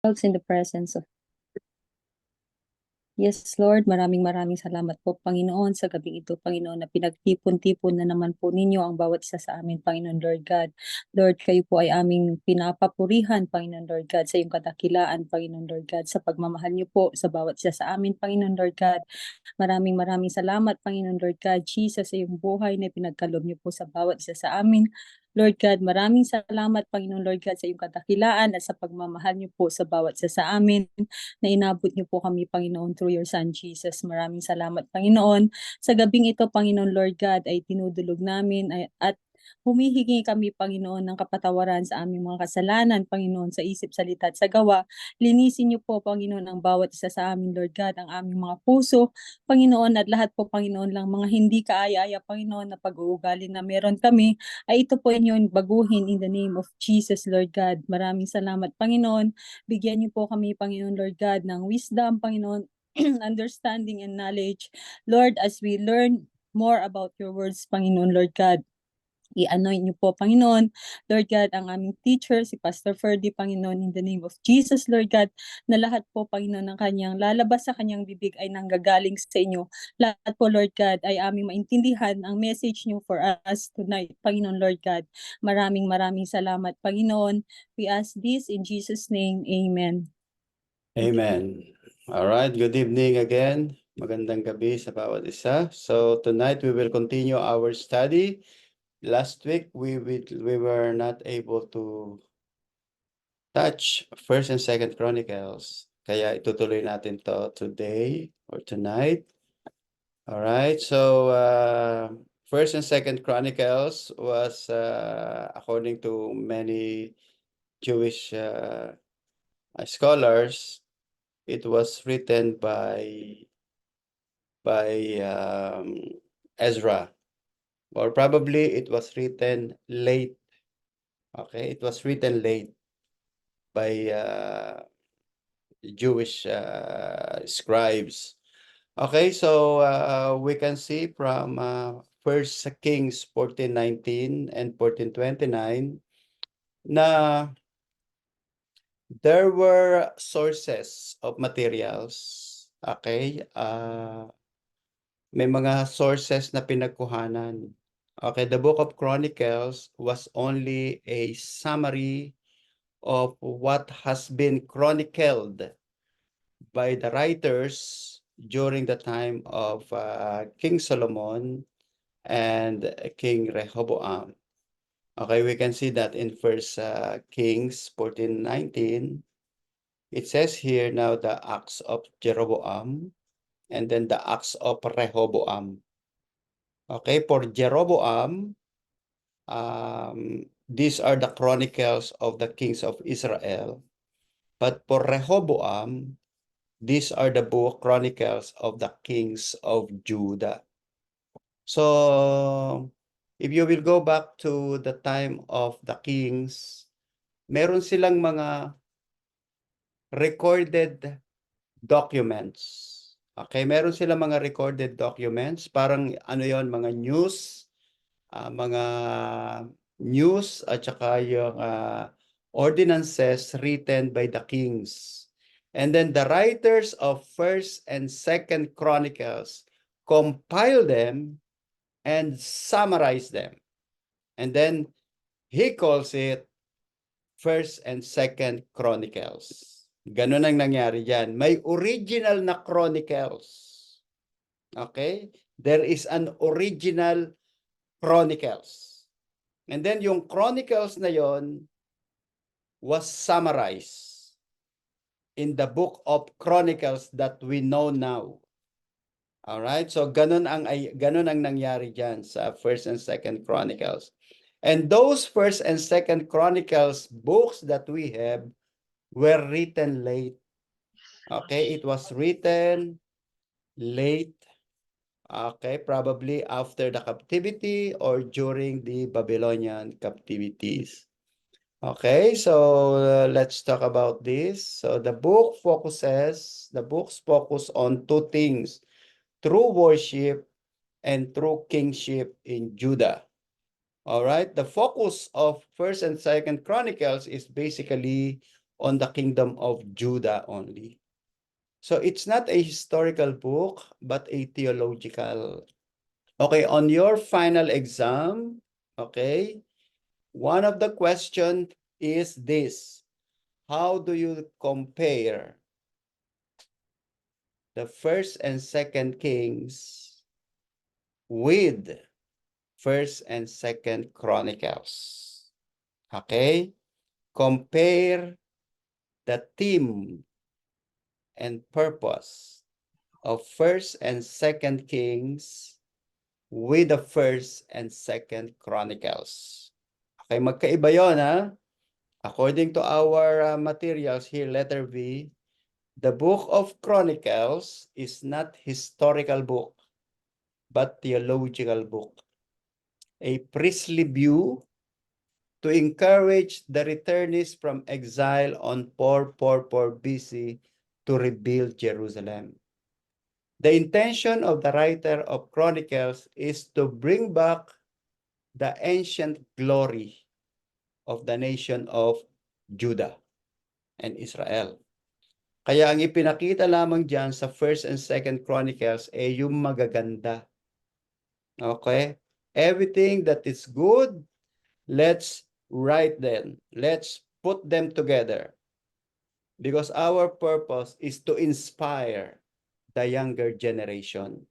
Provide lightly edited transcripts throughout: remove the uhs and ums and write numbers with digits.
ourselves in the presence of Yes, Lord, maraming salamat po, Panginoon, sa gabing ito, Panginoon, na pinagtipon-tipon na naman po ninyo ang bawat isa sa amin, Panginoon Lord God. Lord, kayo po ay aming pinapapurihan, Panginoon Lord God, sa iyong kadakilaan, Panginoon Lord God, sa pagmamahal niyo po sa bawat isa sa amin, Panginoon Lord God. Maraming salamat, Panginoon Lord God, Jesus, sa iyong buhay na pinagkaloob niyo po sa bawat isa sa amin. Lord God, maraming salamat, Panginoon Lord God, sa iyong kadakilaan at sa pagmamahal niyo po sa bawat isa sa amin na inabot niyo po kami, Panginoon, through your Son, Jesus. Maraming salamat, Panginoon. Sa gabing ito, Panginoon Lord God, ay tinudulog namin at humihingi kami, Panginoon, ng kapatawaran sa aming mga kasalanan, Panginoon, sa isip, salita at sa gawa. Linisin niyo po, Panginoon, ang bawat isa sa amin, Lord God, ang aming mga puso, Panginoon, at lahat po, Panginoon, lang mga hindi kaaya-aya, Panginoon, na pag-uugali na meron kami, ay ito po inyong baguhin in the name of Jesus, Lord God. Maraming salamat, Panginoon. Bigyan niyo po kami, Panginoon Lord God, ng wisdom, Panginoon, understanding and knowledge. Lord, as we learn more about your words, Panginoon Lord God, i-anoint niyo po, Panginoon, Lord God, ang aming teacher, si Pastor Ferdy, Panginoon, in the name of Jesus, Lord God, na lahat po, Panginoon, ng kanyang lalabas sa kanyang bibig ay nanggagaling sa inyo. Lahat po, Lord God, ay aming maintindihan ang message niyo for us tonight, Panginoon, Lord God. Maraming salamat, Panginoon. We ask this in Jesus' name. Amen. Amen. All right, good evening again. Magandang gabi sa bawat isa. So tonight we will continue our study. Last week we were not able to touch First and Second Chronicles. Kaya itutuloy natin to today or tonight. All right, so First and Second Chronicles was according to many Jewish scholars, it was written by Ezra, or probably it was written late. Okay, it was written late by Jewish scribes. Okay, so we can see from First Kings 14:19 and 14:29 na there were sources of materials. Okay, may mga sources na pinagkuhanan. Okay, the Book of Chronicles was only a summary of what has been chronicled by the writers during the time of King Solomon and King Rehoboam. Okay, we can see that in First Kings 14:19. It says here now the acts of Jeroboam and then the acts of Rehoboam. Okay, for Jeroboam, these are the chronicles of the kings of Israel. But for Rehoboam, these are the book chronicles of the kings of Judah. So, if you will go back to the time of the kings, meron silang mga recorded documents. Okay, meron silang mga recorded documents, parang ano yon, mga news, mga news at saka yung ordinances written by the kings. And then the writers of First and Second Chronicles compile them and summarize them. And then he calls it First and Second Chronicles. Ganun ang nangyari dyan. May original na Chronicles. Okay? There is an original Chronicles. And then yung Chronicles na yon was summarized in the book of Chronicles that we know now. All right? So ganun ang nangyari diyan sa First and Second Chronicles. And those First and Second Chronicles books that we have were written late. Okay, it was written late. Okay, probably after the captivity or during the Babylonian captivities. Okay, so let's talk about this. So the books focus on two things: true worship and true kingship in Judah. All right, the focus of First and Second Chronicles is basically on the kingdom of Judah only. So it's not a historical book, but a theological. Okay, on your final exam, okay, one of the questions is this: how do you compare the first and second Kings with first and second Chronicles? Okay, compare the theme and purpose of first and second Kings with the first and second Chronicles. Okay, magkaiba yon, ha? According to our materials here, letter V, the book of Chronicles is not historical book, but theological book. A priestly view to encourage the returnees from exile on 444 BC to rebuild Jerusalem. The intention of the writer of Chronicles is to bring back the ancient glory of the nation of Judah and Israel. Kaya ang ipinakita lamang diyan sa First and Second Chronicles ay yung magaganda. Okay? Everything that is good, let's write them. Let's put them together. Because our purpose is to inspire the younger generation.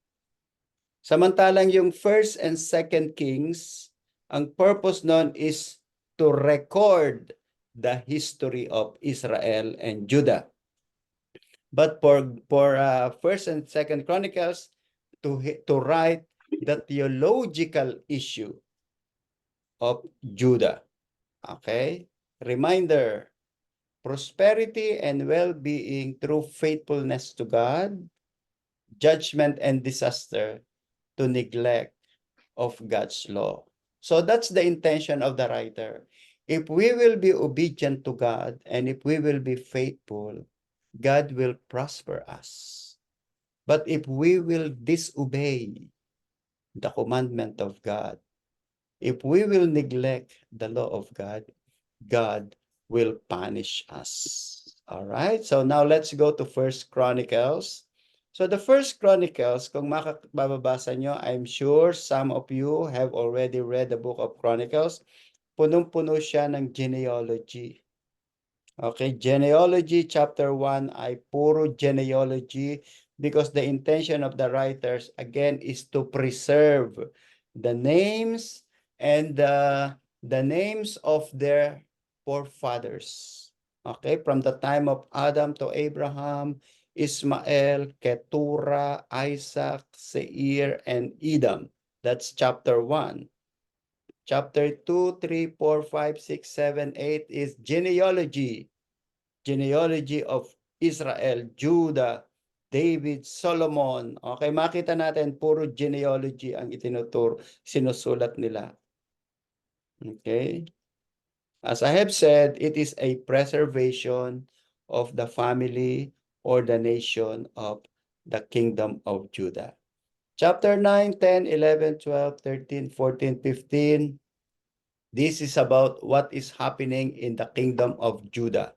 Samantalang yung First and Second Kings, ang purpose nun is to record the history of Israel and Judah. But for First and Second Chronicles, to write the theological issue of Judah. Okay? Reminder, prosperity and well-being through faithfulness to God, judgment and disaster to neglect of God's law. So that's the intention of the writer. If we will be obedient to God and if we will be faithful, God will prosper us. But if we will disobey the commandment of God, if we will neglect the law of God, God will punish us. All right? So now let's go to First Chronicles. So the First Chronicles, kung makababasa nyo, I'm sure some of you have already read the book of Chronicles. Punong-puno siya ng genealogy. Okay, genealogy chapter 1 ay puro genealogy because the intention of the writers again is to preserve the names and the names of their forefathers. Okay, from the time of Adam to Abraham, Ismael, Keturah, Isaac, Seir, and Edom. That's chapter 1. Chapter 2, 3, 4, 5, 6, 7, 8 is genealogy. Genealogy of Israel, Judah, David, Solomon. Okay, makita natin puro genealogy ang sinusulat nila. Okay? As I have said, it is a preservation of the family or the nation of the kingdom of Judah. Chapter 9, 10, 11, 12, 13, 14, 15. This is about what is happening in the kingdom of Judah.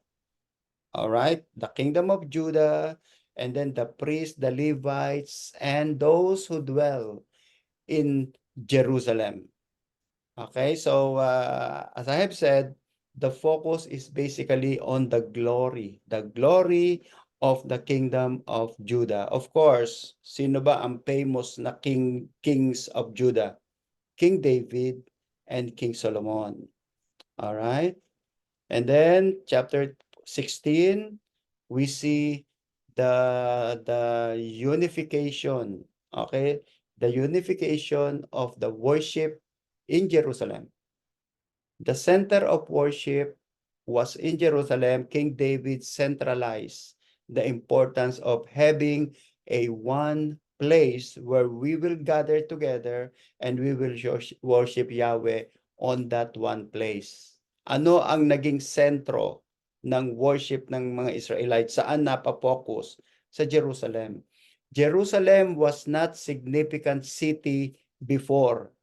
All right, the kingdom of Judah, and then the priests, the Levites, and those who dwell in Jerusalem. Okay, so as I have said, the focus is basically on the glory of the kingdom of Judah. Of course, sino ba ang famous na kings of Judah? King David and King Solomon. All right. And then chapter 16, we see the unification, okay? The unification of the worship in Jerusalem. The center of worship was in Jerusalem. King David centralized the importance of having a one place where we will gather together and we will worship Yahweh on that one place. Ano ang naging sentro ng worship ng mga Israelites? Saan napapokus? Sa Jerusalem. Jerusalem was not significant city before.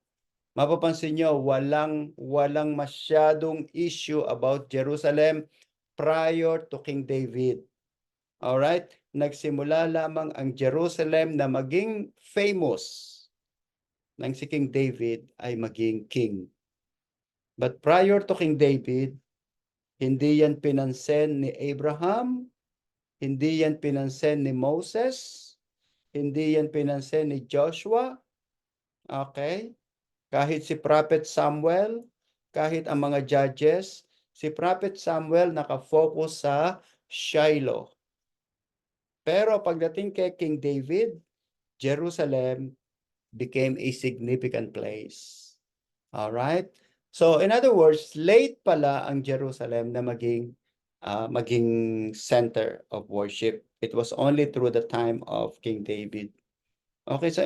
Mapapansin nyo, walang masyadong issue about Jerusalem prior to King David. Alright? Nagsimula lamang ang Jerusalem na maging famous nang si King David ay maging king. But prior to King David, hindi yan pinansin ni Abraham, hindi yan pinansin ni Moses, hindi yan pinansin ni Joshua. Okay? Kahit si Prophet Samuel, kahit ang mga judges, si Prophet Samuel nakafocus sa Shiloh. Pero pagdating kay King David, Jerusalem became a significant place. All right? So in other words, late pala ang Jerusalem na maging center of worship. It was only through the time of King David. Okay, so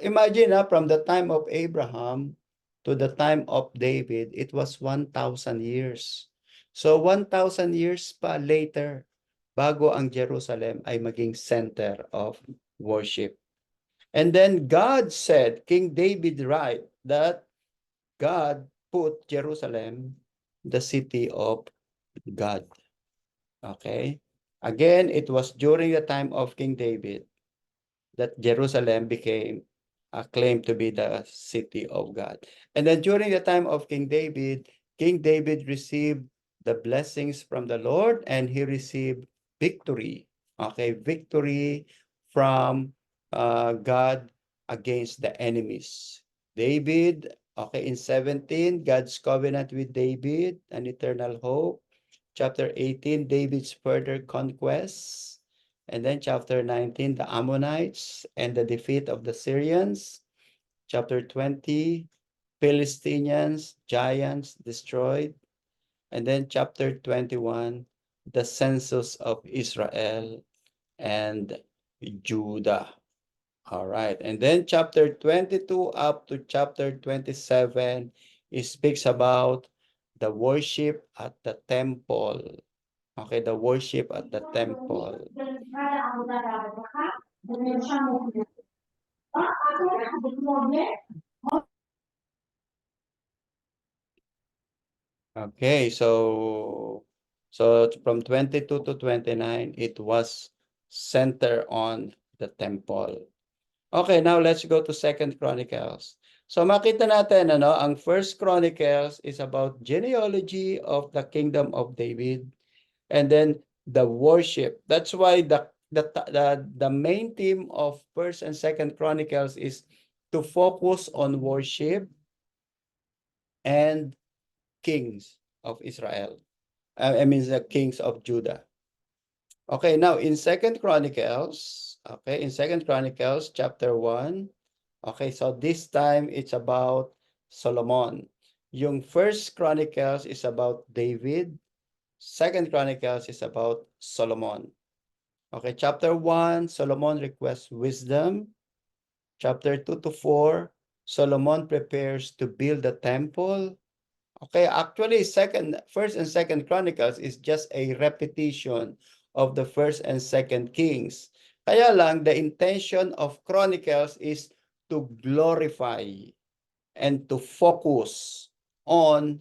imagine from the time of Abraham to the time of David, it was 1,000 years. So 1,000 years pa later, bago ang Jerusalem ay maging center of worship. And then God said, King David write that God put Jerusalem, the city of God. Okay? Again, it was during the time of King David that Jerusalem became claimed to be the city of God. And then during the time of King David received the blessings from the Lord and he received victory. Okay, victory from God against the enemies. David, okay, in 17, God's covenant with David, an eternal hope. Chapter 18, David's further conquests. And then chapter 19, the Ammonites and the defeat of the Syrians. Chapter 20, Philistines, giants destroyed. And then chapter 21, the census of Israel and Judah. All right. And then chapter 22 up to chapter 27, it speaks about the worship at the temple. Okay, the worship at the temple. Okay, so from 22 to 29, it was centered on the temple. Okay, now let's go to Second Chronicles. So makita natin ang First Chronicles is about genealogy of the kingdom of David and then the worship. That's why the main theme of First and Second Chronicles is to focus on worship and kings of Israel. I mean the kings of Judah. Okay, now in Second Chronicles, okay, in Second Chronicles chapter 1, okay, so this time it's about Solomon. Yung First Chronicles is about David. Second Chronicles is about Solomon. Okay, chapter 1, Solomon requests wisdom. Chapter 2 to 4, Solomon prepares to build the temple. Okay, actually, First and Second Chronicles is just a repetition of the First and Second Kings. Kaya lang, the intention of Chronicles is to glorify and to focus on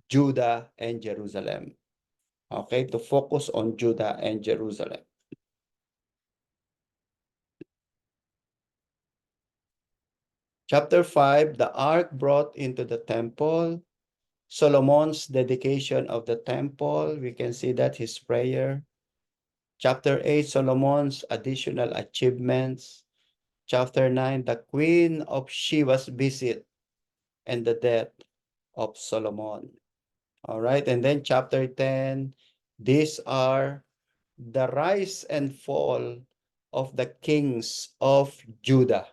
Judah and Jerusalem. Okay, to focus on Judah and Jerusalem. Chapter 5, the ark brought into the temple. Solomon's dedication of the temple. We can see that his prayer. Chapter 8, Solomon's additional achievements. Chapter 9, the Queen of Sheba's visit and the death of Solomon. All right, and then chapter 10, these are the rise and fall of the kings of Judah.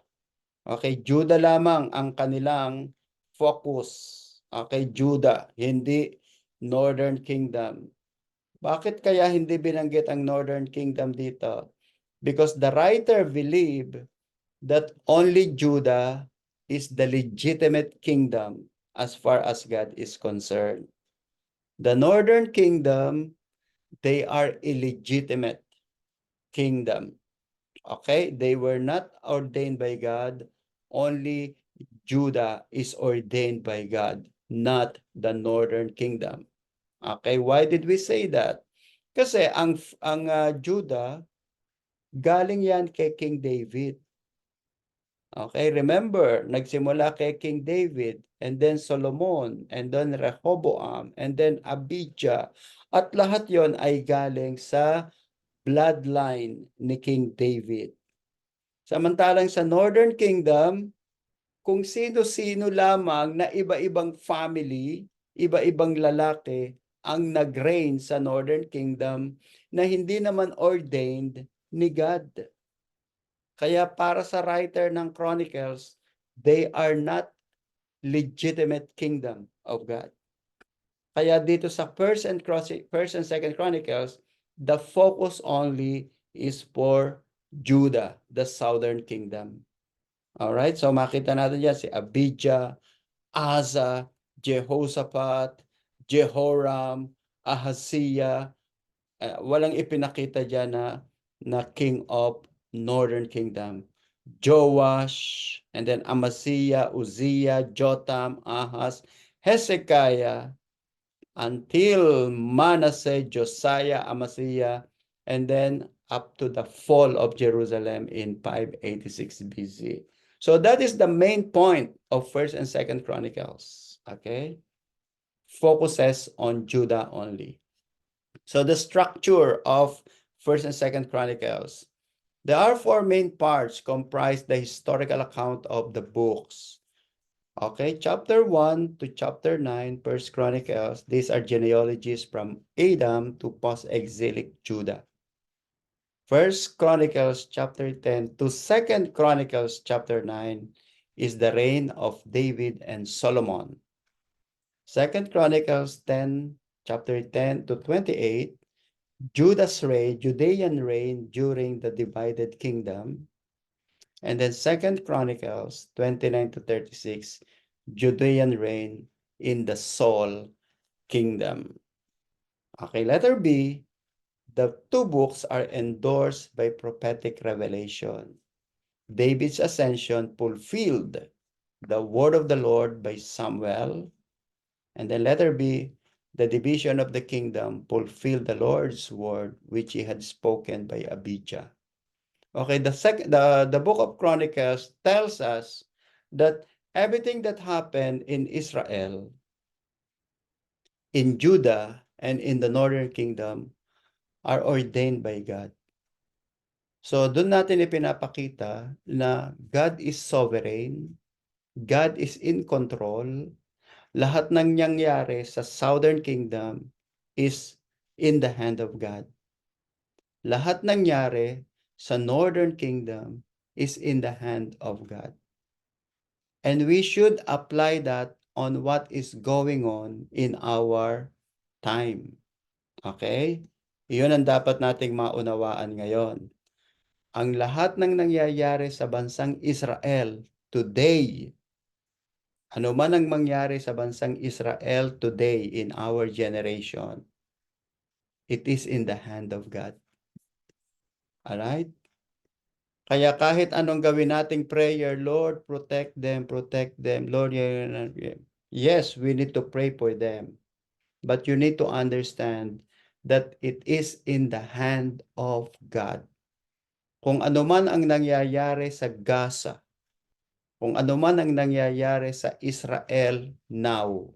Okay, Judah lamang ang kanilang focus. Okay, Judah, hindi Northern Kingdom. Bakit kaya hindi binanggit ang Northern Kingdom dito? Because the writer believed that only Judah is the legitimate kingdom as far as God is concerned. The Northern Kingdom, they are illegitimate kingdom. Okay? They were not ordained by God. Only Judah is ordained by God, not the Northern Kingdom. Okay, why did we say that? Kasi ang Judah, galing yan kay King David. Okay, remember, nagsimula kay King David, and then Solomon, and then Rehoboam, and then Abijah. At lahat yon ay galing sa bloodline ni King David. Samantalang sa Northern Kingdom, kung sino-sino lamang na iba-ibang family, iba-ibang lalaki ang nag-reign sa Northern Kingdom na hindi naman ordained ni God. Kaya para sa writer ng Chronicles, they are not legitimate kingdom of God. Kaya dito sa First and Second Chronicles, the focus only is for Judah, the southern kingdom. Alright, so makita natin yan si Abijah, Asa, Jehoshaphat, Jehoram, Ahaziah. Walang ipinakita dyan na king of northern kingdom. Joash, and then Amaziah, Uzziah, Jotham, Ahaz, Hezekiah, until Manasseh, Josiah, Amaziah, and then up to the fall of Jerusalem in 586 BC. So that is the main point of First and Second Chronicles. Okay, focuses on Judah only. So the structure of First and Second Chronicles. There are four main parts comprise the historical account of the books. Okay, chapter 1 to chapter 9, First Chronicles, these are genealogies from Adam to post-exilic Judah. First Chronicles chapter 10 to Second Chronicles chapter 9 is the reign of David and Solomon. Second Chronicles 10, chapter 10 to 28, Judah's reign, Judean reign during the divided kingdom. And then Second Chronicles 29 to 36, Judean reign in the Saul kingdom. Okay, letter B, the two books are endorsed by prophetic revelation. David's ascension fulfilled the word of the Lord by Samuel. And then letter B, the division of the kingdom fulfilled the Lord's word which he had spoken by Abijah. Okay, the book of Chronicles tells us that everything that happened in Israel, in Judah, and in the northern kingdom are ordained by God. So doon natin ipinapakita na God is sovereign, God is in control. Lahat ng nangyari sa southern kingdom is in the hand of God. Lahat nangyari sa northern kingdom is in the hand of God. And we should apply that on what is going on in our time. Okay? Iyon ang dapat nating maunawaan ngayon. Ang lahat ng nangyayari sa bansang Israel today, ano man ang mangyari sa bansang Israel today in our generation, it is in the hand of God. Alright? Kaya kahit anong gawin nating prayer, Lord, protect them, Lord, yes, we need to pray for them. But you need to understand that it is in the hand of God. Kung ano man ang nangyayari sa Gaza, kung ano man ang nangyayari sa Israel now,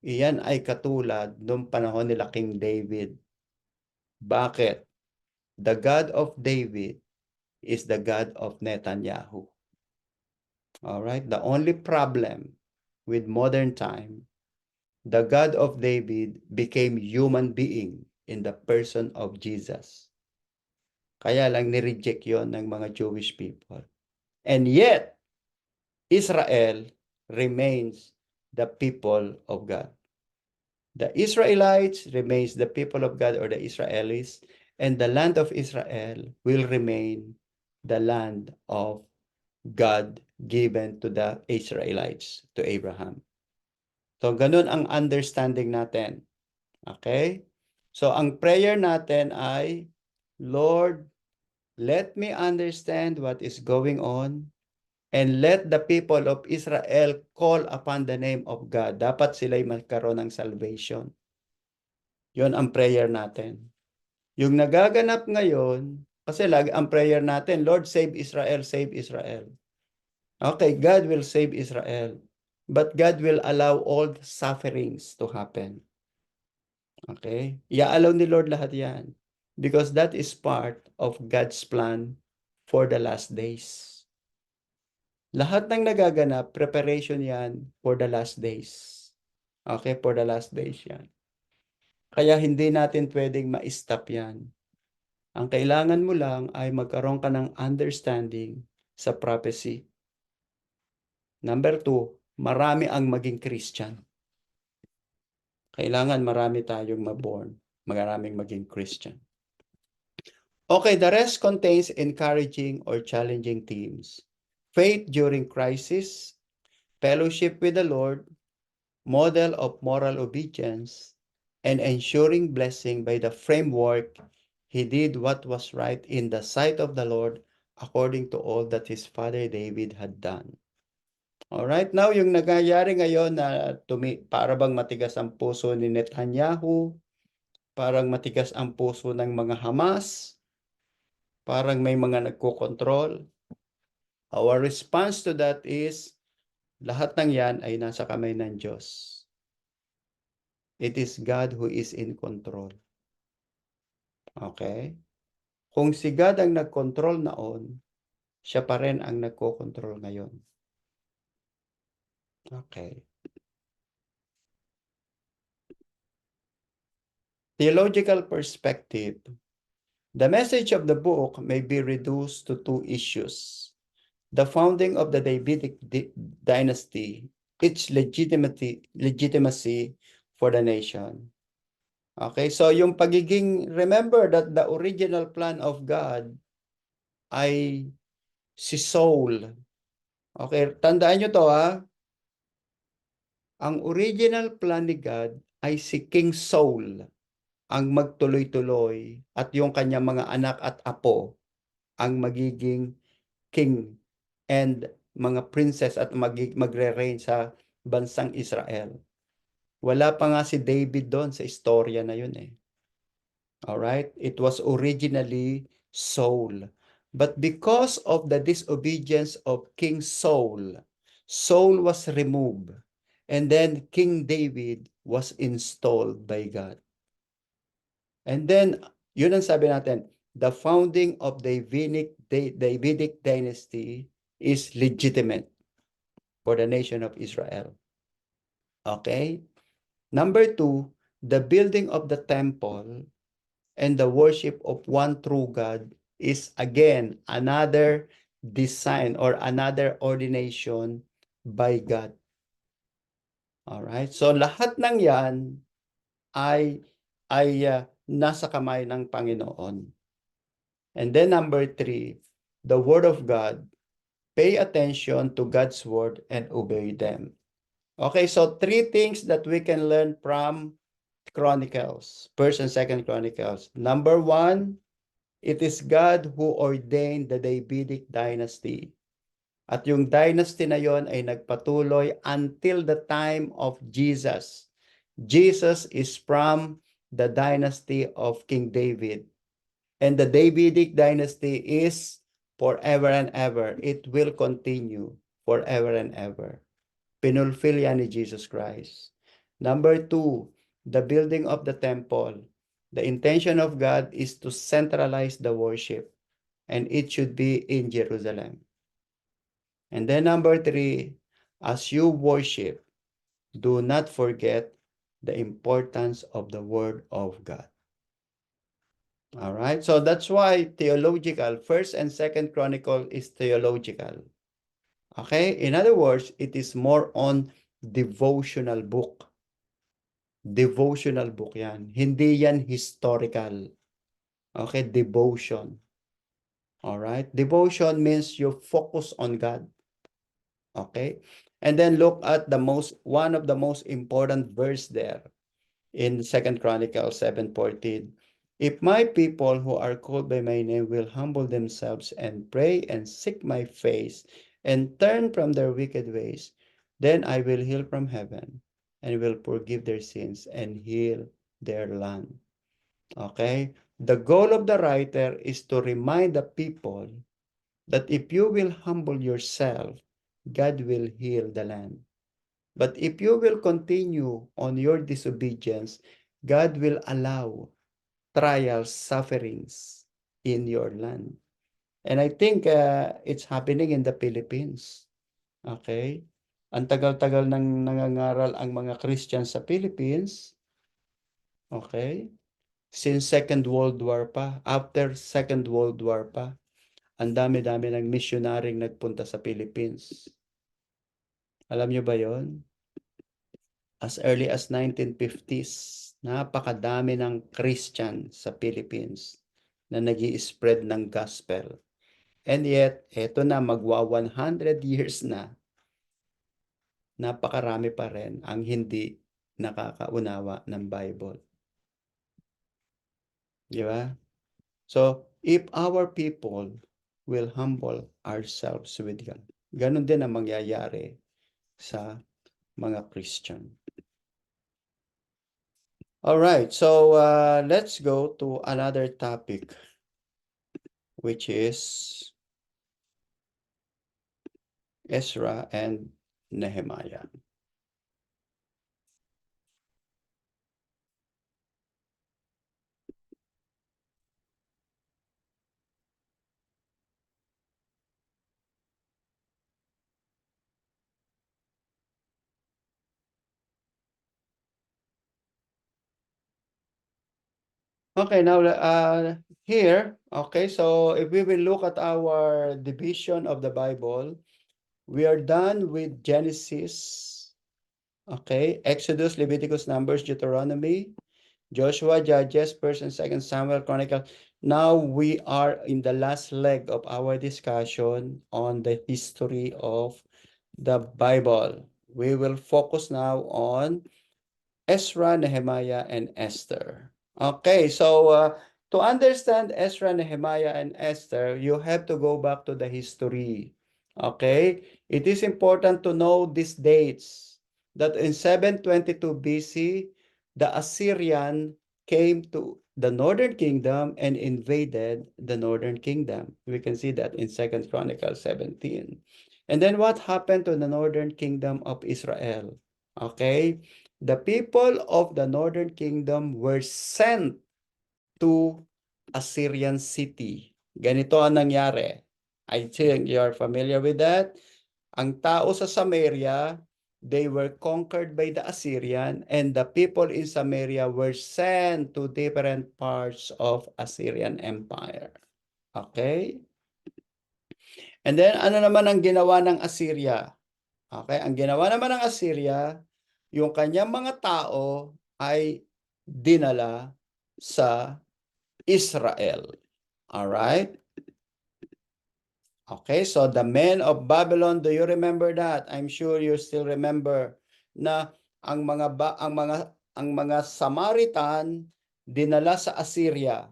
iyan ay katulad noong panahon nila King David. Bakit? The God of David is the God of Netanyahu. Alright? The only problem with modern time, the God of David became human being in the person of Jesus. Kaya lang nireject yon ng mga Jewish people. And yet, Israel remains the people of God. The Israelites remains the people of God, or the Israelis, and the land of Israel will remain the land of God given to the Israelites, to Abraham. So, ganun ang understanding natin. Okay? So, ang prayer natin ay, Lord, let me understand what is going on, and let the people of Israel call upon the name of God. Dapat sila'y magkaroon ng salvation. Yon ang prayer natin. Yung nagaganap ngayon, kasi lagi ang prayer natin, Lord, save Israel, save Israel. Okay, God will save Israel. But God will allow all the sufferings to happen. Okay? I-allow ni Lord lahat yan. Because that is part of God's plan for the last days. Lahat ng nagaganap, preparation yan for the last days. Okay, for the last days yan. Kaya hindi natin pwedeng ma-stop yan. Ang kailangan mo lang ay magkaroon ka ng understanding sa prophecy. Number 2, marami ang maging Christian. Kailangan marami tayong maborn, maraming maging Christian. Okay, the rest contains encouraging or challenging themes. Faith during crisis, fellowship with the Lord, model of moral obedience, and ensuring blessing by the framework, he did what was right in the sight of the Lord according to all that his father David had done. Alright, now yung nangyayari ngayon na para bang matigas ang puso ni Netanyahu, parang matigas ang puso ng mga Hamas, parang may mga nagkokontrol. Our response to that is, lahat ng yan ay nasa kamay ng Diyos. It is God who is in control. Okay? Kung si God ang nag-control noon, siya pa rin ang nagko-control ngayon. Okay. Theological perspective. The message of the book may be reduced to 2 issues. The founding of the Davidic dynasty, its legitimacy for the nation. Okay, so yung pagiging, remember that the original plan of God ay si Saul. Okay, tandaan nyo to ha. Ang original plan ni God ay si King Saul ang magtuloy-tuloy at yung kanyang mga anak at apo ang magiging king and mga princess at magre-reign sa bansang Israel. Wala pa nga si David doon sa istorya na yun eh. Alright? It was originally Saul. But because of the disobedience of King Saul, Saul was removed. And then King David was installed by God. And then, yun ang sabi natin, the founding of the Davidic dynasty is legitimate for the nation of Israel. Okay? Number 2, the building of the temple and the worship of one true God is again another design or another ordination by God. Alright? So lahat ng yan ay nasa kamay ng Panginoon. And then number 3, the Word of God. Pay attention to God's Word and obey them. Okay, so 3 things that we can learn from Chronicles, 1st and 2nd Chronicles. Number 1, it is God who ordained the Davidic dynasty. At yung dynasty na yon ay nagpatuloy until the time of Jesus. Jesus is from the dynasty of King David. And the Davidic dynasty is forever and ever. It will continue forever and ever. Pinulfill yan ni Jesus Christ. Number 2, the building of the temple. The intention of God is to centralize the worship, and it should be in Jerusalem. And then number 3, as you worship, do not forget the importance of the Word of God. All right, so that's why theological, 1st and 2nd Chronicle is theological. Okay, in other words, it is more on devotional book. Devotional book yan. Hindi yan historical. Okay, devotion. All right, devotion means you focus on God. Okay, and then look at one of the most important verse there in 2nd Chronicles 7:14. If my people who are called by my name will humble themselves and pray and seek my face and turn from their wicked ways, then I will heal from heaven and will forgive their sins and heal their land. Okay? The goal of the writer is to remind the people that if you will humble yourself, God will heal the land. But if you will continue on your disobedience, God will allow trials, sufferings in your land. And I think it's happening in the Philippines. Okay? Ang tagal-tagal nang nangangaral ang mga Christians sa Philippines. Okay? Since Second World War pa, after Second World War pa, ang dami-dami ng missionaryong nagpunta sa Philippines. Alam niyo ba yon? As early as 1950s, napakadami ng Christian sa Philippines na nag-i-spread ng gospel. And yet, eto na, magwa 100 years na, napakarami pa rin ang hindi nakakaunawa ng Bible. Di ba? So, if our people will humble ourselves with God, ganun din ang mangyayari sa mga Christian. All right, so let's go to another topic, which is Ezra and Nehemiah. Okay, now here, okay, so if we will look at our division of the Bible, we are done with Genesis, okay, Exodus, Leviticus, Numbers, Deuteronomy, Joshua, Judges, 1st and 2nd Samuel, Chronicles. Now we are in the last leg of our discussion on the history of the Bible. We will focus now on Ezra, Nehemiah, and Esther. Okay, so to understand Ezra, Nehemiah, and Esther, you have to go back to the history. Okay, it is important to know these dates that in 722 BC, the Assyrian came to the northern kingdom and invaded the northern kingdom. We can see that in 2nd Chronicles 17. And then what happened to the northern kingdom of Israel? Okay, the people of the northern kingdom were sent to Assyrian city. Ganito ang nangyari. I think you are familiar with that. Ang tao sa Samaria, they were conquered by the Assyrian, and the people in Samaria were sent to different parts of Assyrian Empire. Okay? And then ano naman ang ginawa ng Assyria? Okay, ang ginawa naman ng Assyria, yung kanyang mga tao ay dinala sa Israel. All right? Okay, so the men of Babylon, do you remember that? I'm sure you still remember na ang mga Samaritan dinala sa Assyria.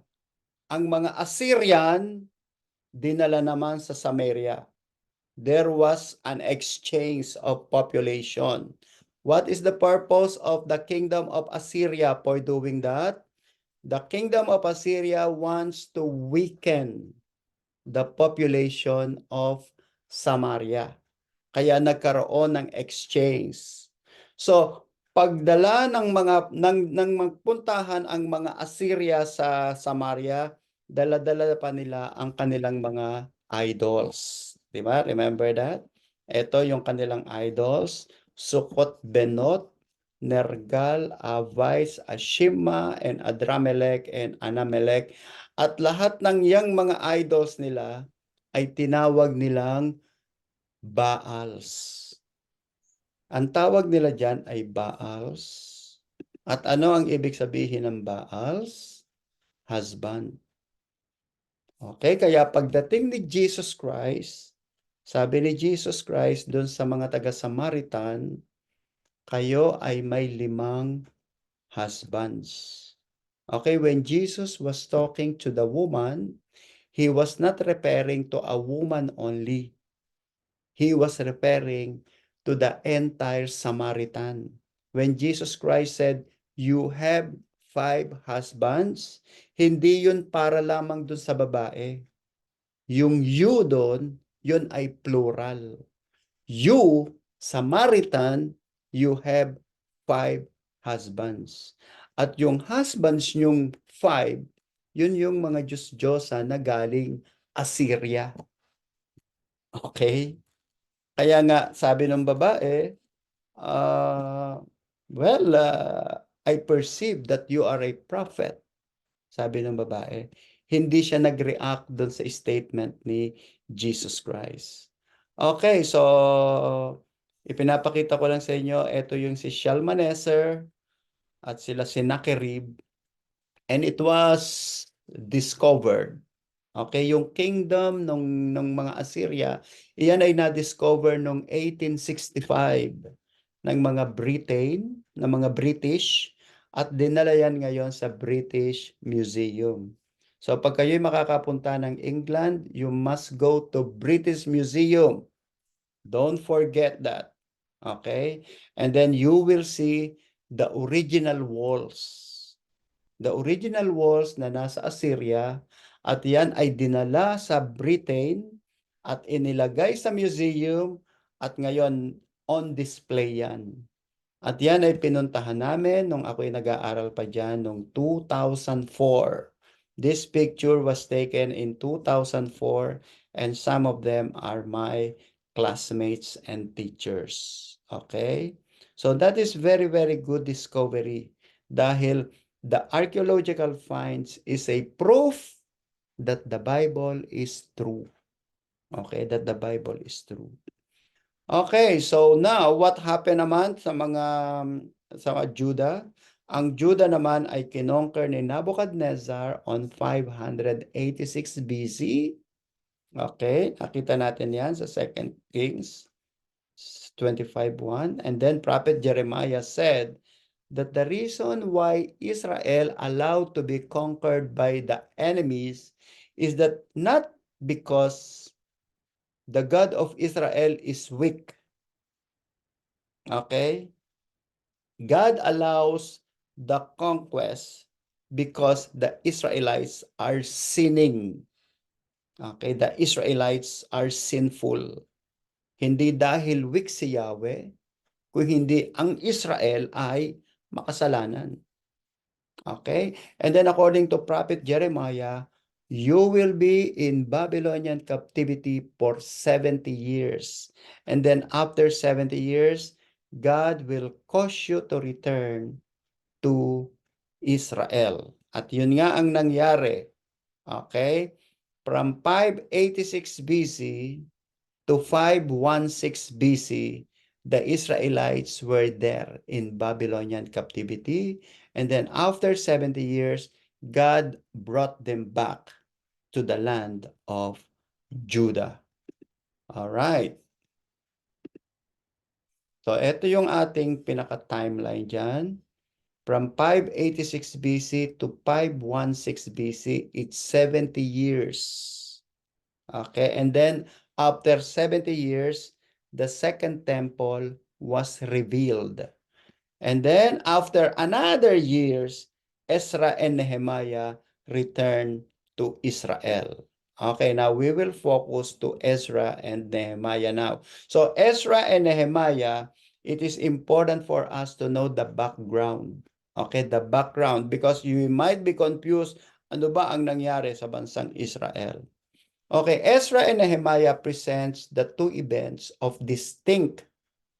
Ang mga Assyrian dinala naman sa Samaria. There was an exchange of population. What is the purpose of the kingdom of Assyria for doing that? The kingdom of Assyria wants to weaken the population of Samaria. Kaya nagkaroon ng exchange. So, pagdala ng magpuntahan ang mga Assyria sa Samaria, dala-dala pa nila ang kanilang mga idols. Di ba? Remember that? Ito yung kanilang idols. Sukot Benot, Nergal, Avais, Ashima, and Adramelech, and Anamelech. At lahat ng yang mga idols nila ay tinawag nilang Baals. Ang tawag nila dyan ay Baals. At ano ang ibig sabihin ng Baals? Husband. Okay, kaya pagdating ni Jesus Christ, sabi ni Jesus Christ doon sa mga taga-Samaritan, kayo ay may 5 husbands. Okay, when Jesus was talking to the woman, he was not referring to a woman only. He was referring to the entire Samaritan. When Jesus Christ said, you have 5 husbands, hindi yun para lamang dun sa babae. Yung you doon, yun ay plural. You, Samaritan, you have 5 husbands. At yung husbands yung 5, yun yung mga Diyos-Diyosa na galing Assyria. Okay? Kaya nga, sabi ng babae, well, I perceive that you are a prophet. Sabi ng babae. Hindi siya nag-react doon sa statement ni Jesus Christ. Okay, so ipinapakita ko lang sa inyo, ito yung si Shalmaneser at sila si Sennacherib, and it was discovered. Okay, yung kingdom ng mga Assyria, iyan ay na-discover noong 1865 ng mga British, at dinala yan ngayon sa British Museum. So pag kayo'y makakapunta ng England, you must go to British Museum. Don't forget that. Okay? And then you will see the original walls. The original walls na nasa Assyria, at yan ay dinala sa Britain at inilagay sa museum at ngayon on display yan. At yan ay pinuntahan namin nung ako'y nag-aaral pa dyan noong 2004. This picture was taken in 2004 and some of them are my classmates and teachers. Okay? So that is very, very good discovery dahil the archaeological finds is a proof that the Bible is true. Okay, that the Bible is true. Okay, so now what happened naman sa mga Juda? Ang Juda naman ay kinonquer ni Nebuchadnezzar on 586 BC. Okay, nakita natin yan sa 2 Kings 25:1. And then Prophet Jeremiah said that the reason why Israel allowed to be conquered by the enemies is that not because the God of Israel is weak. Okay? God allows the conquest because the Israelites are sinning. Okay? The Israelites are sinful. Hindi dahil weak si Yahweh, kung hindi ang Israel ay makasalanan. Okay? And then according to Prophet Jeremiah, you will be in Babylonian captivity for 70 years. And then after 70 years, God will cause you to return to Israel. At yun nga ang nangyari. Okay? From 586 BC to 516 BC, the Israelites were there in Babylonian captivity. And then after 70 years, God brought them back to the land of Judah. All right. So ito yung ating pinaka-timeline dyan. From 586 BC to 516 BC, it's 70 years. Okay, and then after 70 years, the second temple was revealed. And then after another years, Ezra and Nehemiah returned to Israel. Okay, now we will focus to Ezra and Nehemiah now. So Ezra and Nehemiah, it is important for us to know the background. Okay, the background, because you might be confused, ano ba ang nangyari sa bansang Israel? Okay, Ezra and Nehemiah presents the two events of distinct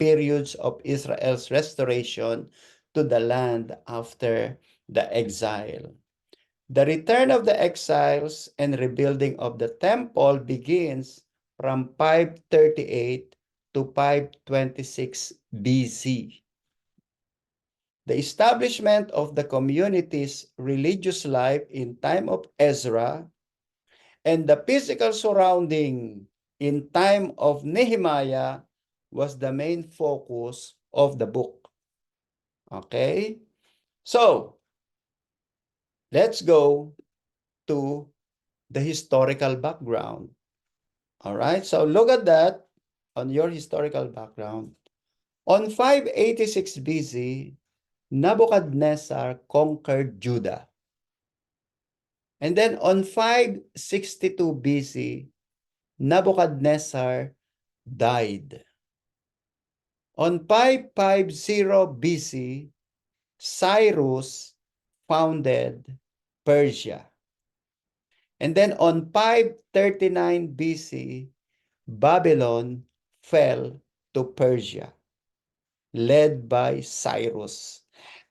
periods of Israel's restoration to the land after the exile. The return of the exiles and rebuilding of the temple begins from 538 to 526 BC. The establishment of the community's religious life in time of Ezra and the physical surrounding in time of Nehemiah was the main focus of the book. Okay? So, let's go to the historical background. All right? So, look at that on your historical background. On 586 BC, Nebuchadnezzar conquered Judah. And then on 562 BC, Nebuchadnezzar died. On 550 BC, Cyrus founded Persia. And then on 539 BC, Babylon fell to Persia, led by Cyrus.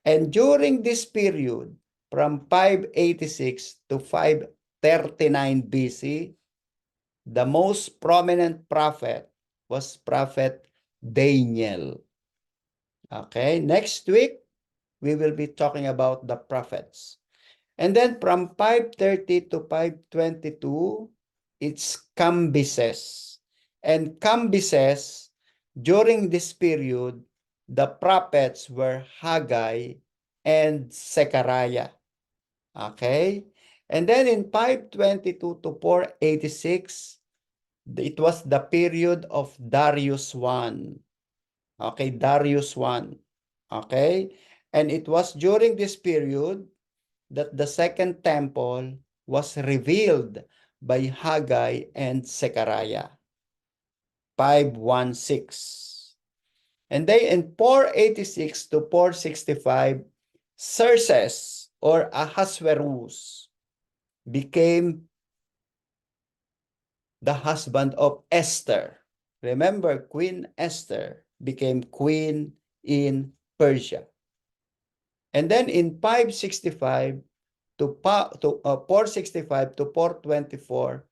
And during this period, from 586 to 539 BC, the most prominent prophet was Prophet Daniel. Okay, next week, we will be talking about the prophets. And then from 530 to 522, it's Cambyses. And Cambyses, during this period, the prophets were Haggai and Zechariah. Okay? And then in 522 to 486, it was the period of Darius I. Okay, Darius I. Okay? And it was during this period that the second temple was revealed by Haggai and Zechariah. 516. And then in 486 to 465, Xerxes or Ahasuerus became the husband of Esther. Remember, Queen Esther became queen in Persia. And then in 565 to 465 to 424,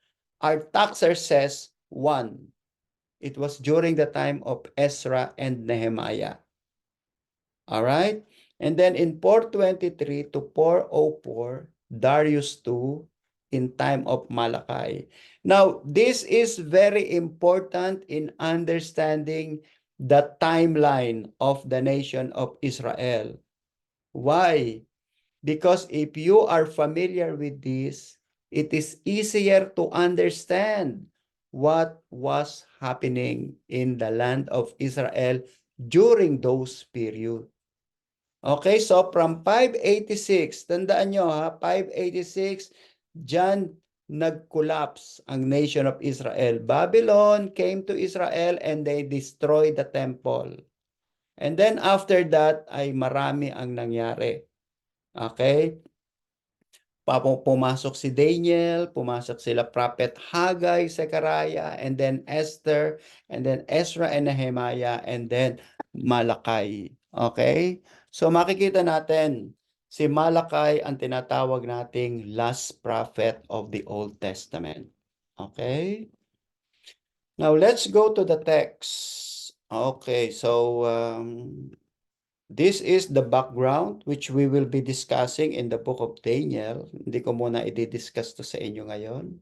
Artaxerxes won. It was during the time of Ezra and Nehemiah. All right? And then in 423 to 404, Darius II in time of Malachi. Now, this is very important in understanding the timeline of the nation of Israel. Why? Because if you are familiar with this, it is easier to understand what was happening in the land of Israel during those periods. Okay, so from 586, tandaan nyo ha, 586, dyan nag-collapse ang nation of Israel. Babylon came to Israel and they destroyed the temple. And then after that ay marami ang nangyari. Okay? Pumasok si Daniel, pumasok sila Prophet Haggai, Zechariah, and then Esther, and then Ezra and Nehemiah, and then Malachi. Okay? So makikita natin, si Malachi ang tinatawag nating last prophet of the Old Testament. Okay? Now let's go to the text. Okay, so this is the background which we will be discussing in the book of Daniel. Hindi ko muna i-discuss to sa inyo ngayon.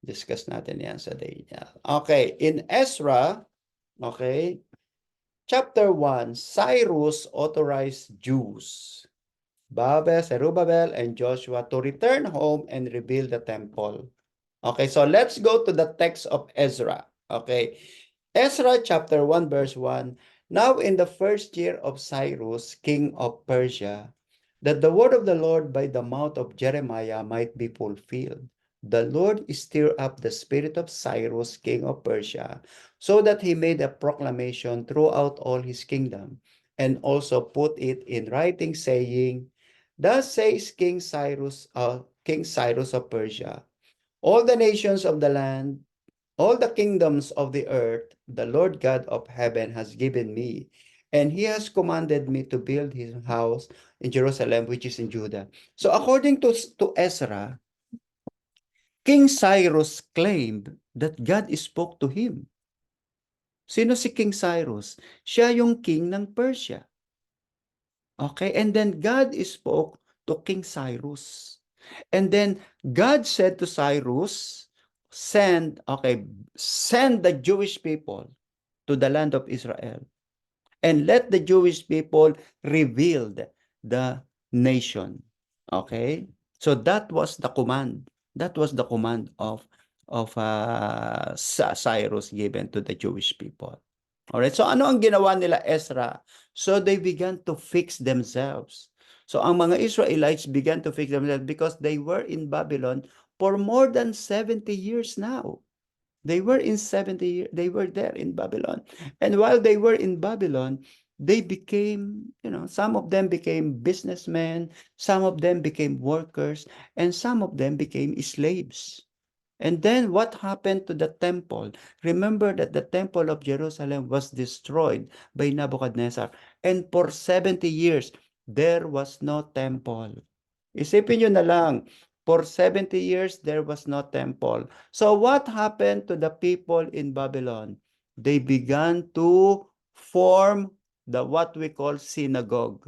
Discuss natin yan sa Daniel. Okay, in Ezra, okay, chapter 1, Cyrus authorized Jews, Zerubbabel, and Joshua to return home and rebuild the temple. Okay, so let's go to the text of Ezra. Okay, Ezra chapter 1 verse 1. Now in the first year of Cyrus, king of Persia, that the word of the Lord by the mouth of Jeremiah might be fulfilled, the Lord stirred up the spirit of Cyrus, king of Persia, so that he made a proclamation throughout all his kingdom, and also put it in writing, saying, Thus says King Cyrus of Persia, all the nations of the land, all the kingdoms of the earth, the Lord God of heaven has given me, and he has commanded me to build his house in Jerusalem, which is in Judah. So according to Ezra, King Cyrus claimed that God spoke to him. Sino si King Cyrus? Siya yung king ng Persia. Okay, and then God spoke to King Cyrus. And then God said to Cyrus, send the Jewish people to the land of Israel and let the Jewish people rebuild the nation. Okay? So that was the command. That was the command of Cyrus given to the Jewish people. Alright, so ano ang ginawa nila Ezra? So they began to fix themselves. So ang mga Israelites began to fix themselves because they were in Babylon for more than 70 years now. They were in 70 years, they were there in Babylon. And while they were in Babylon, they became, some of them became businessmen, some of them became workers, and some of them became slaves. And then what happened to the temple? Remember that the temple of Jerusalem was destroyed by Nebuchadnezzar. And for 70 years, there was no temple. Isipin nyo na lang, for 70 years, there was no temple. So what happened to the people in Babylon? They began to form what we call synagogue.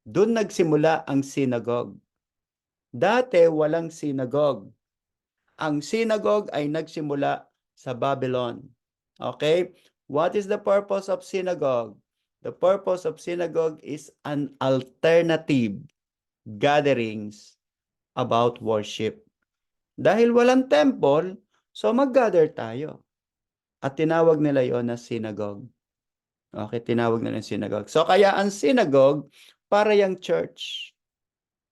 Doon nagsimula ang synagogue. Dati walang synagogue. Ang synagogue ay nagsimula sa Babylon. Okay? What is the purpose of synagogue? The purpose of synagogue is an alternative gatherings about worship. Dahil walang temple, so mag-gather tayo. At tinawag nila yon na synagogue. Okay, tinawag nila yung synagogue. So kaya ang synagogue, para yung church.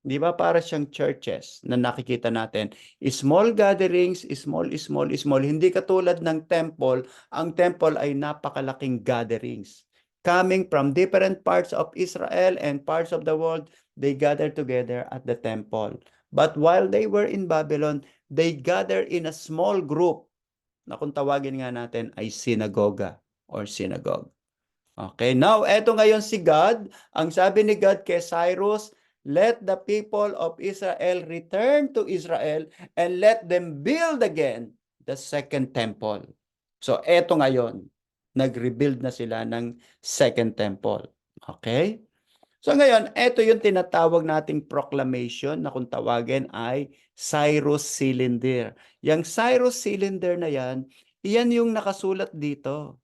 Di ba para siyang churches na nakikita natin? Small gatherings, small. Hindi katulad ng temple. Ang temple ay napakalaking gatherings. Coming from different parts of Israel and parts of the world, they gather together at the temple. But while they were in Babylon, they gather in a small group na kung tawagin nga natin ay synagoga or synagogue. Okay, now eto ngayon si God. Ang sabi ni God kay Cyrus, let the people of Israel return to Israel and let them build again the second temple. So eto ngayon, nag-rebuild na sila ng second temple. Okay? So ngayon, eto yung tinatawag nating proclamation na kung tawagin ay Cyrus Cylinder. Yung Cyrus Cylinder na yan, iyan yung nakasulat dito.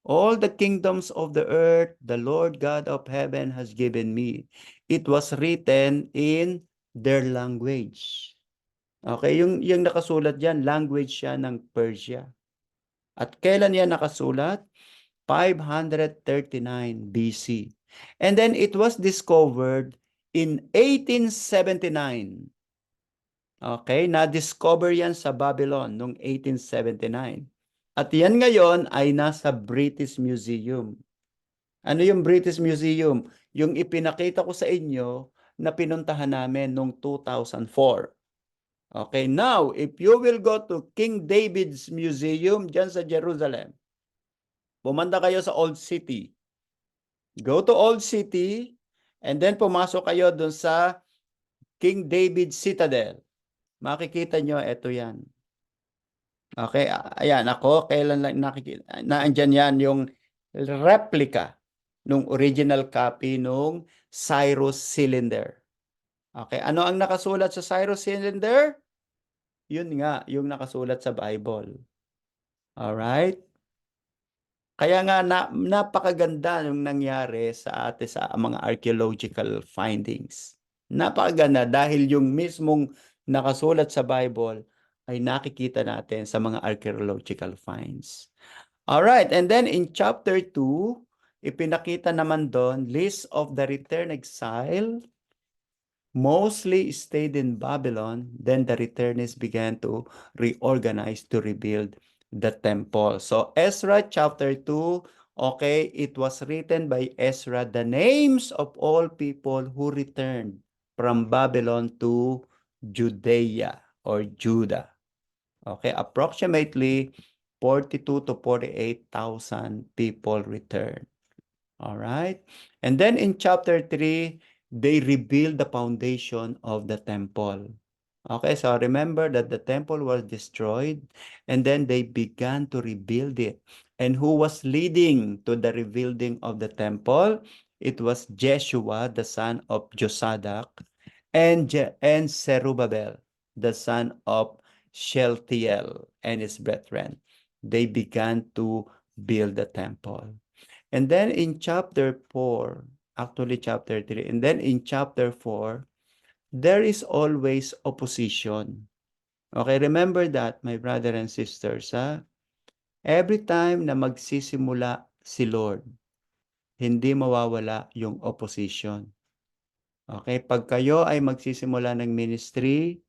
All the kingdoms of the earth, the Lord God of heaven has given me. It was written in their language. Okay, yung nakasulat diyan, language siya ng Persia. At kailan yan nakasulat? 539 BC. And then it was discovered in 1879. Okay, na-discover yan sa Babylon noong 1879. At yan ngayon ay nasa British Museum. Ano yung British Museum? Yung ipinakita ko sa inyo na pinuntahan namin noong 2004. Okay, now, if you will go to King David's Museum dyan sa Jerusalem, pumunta kayo sa Old City. Go to Old City, and then pumasok kayo dun sa King David Citadel. Makikita nyo, ito yan. Okay, ayan ako, kailan lang nakikita, naandyan yan yung replica nung original copy nung Cyrus Cylinder. Okay, ano ang nakasulat sa Cyrus Cylinder? Yun nga, yung nakasulat sa Bible. Alright? Kaya nga napakaganda yung nangyari sa mga archaeological findings. Napakaganda dahil yung mismong nakasulat sa Bible ay nakikita natin sa mga archaeological finds. Alright, and then in chapter 2, ipinakita naman doon, list of the returned exile, mostly stayed in Babylon, then the returnees began to reorganize to rebuild the temple. So Ezra chapter 2, okay, it was written by Ezra the names of all people who returned from Babylon to Judea or Judah. Okay, approximately 42 to 48,000 people returned. All right. And then in chapter 3, they rebuild the foundation of the temple. Okay, so remember that the temple was destroyed and then they began to rebuild it. And who was leading to the rebuilding of the temple? It was Jeshua, the son of Josadak, and Zerubbabel, the son of Shealtiel and his brethren. They began to build the temple. And then in chapter 4, actually chapter 3, and then in chapter 4, there is always opposition. Okay, remember that, my brother and sisters, ha? Every time na magsisimula si Lord. Hindi mawawala yung opposition. Okay? Pag kayo ay magsisimula ng ministry,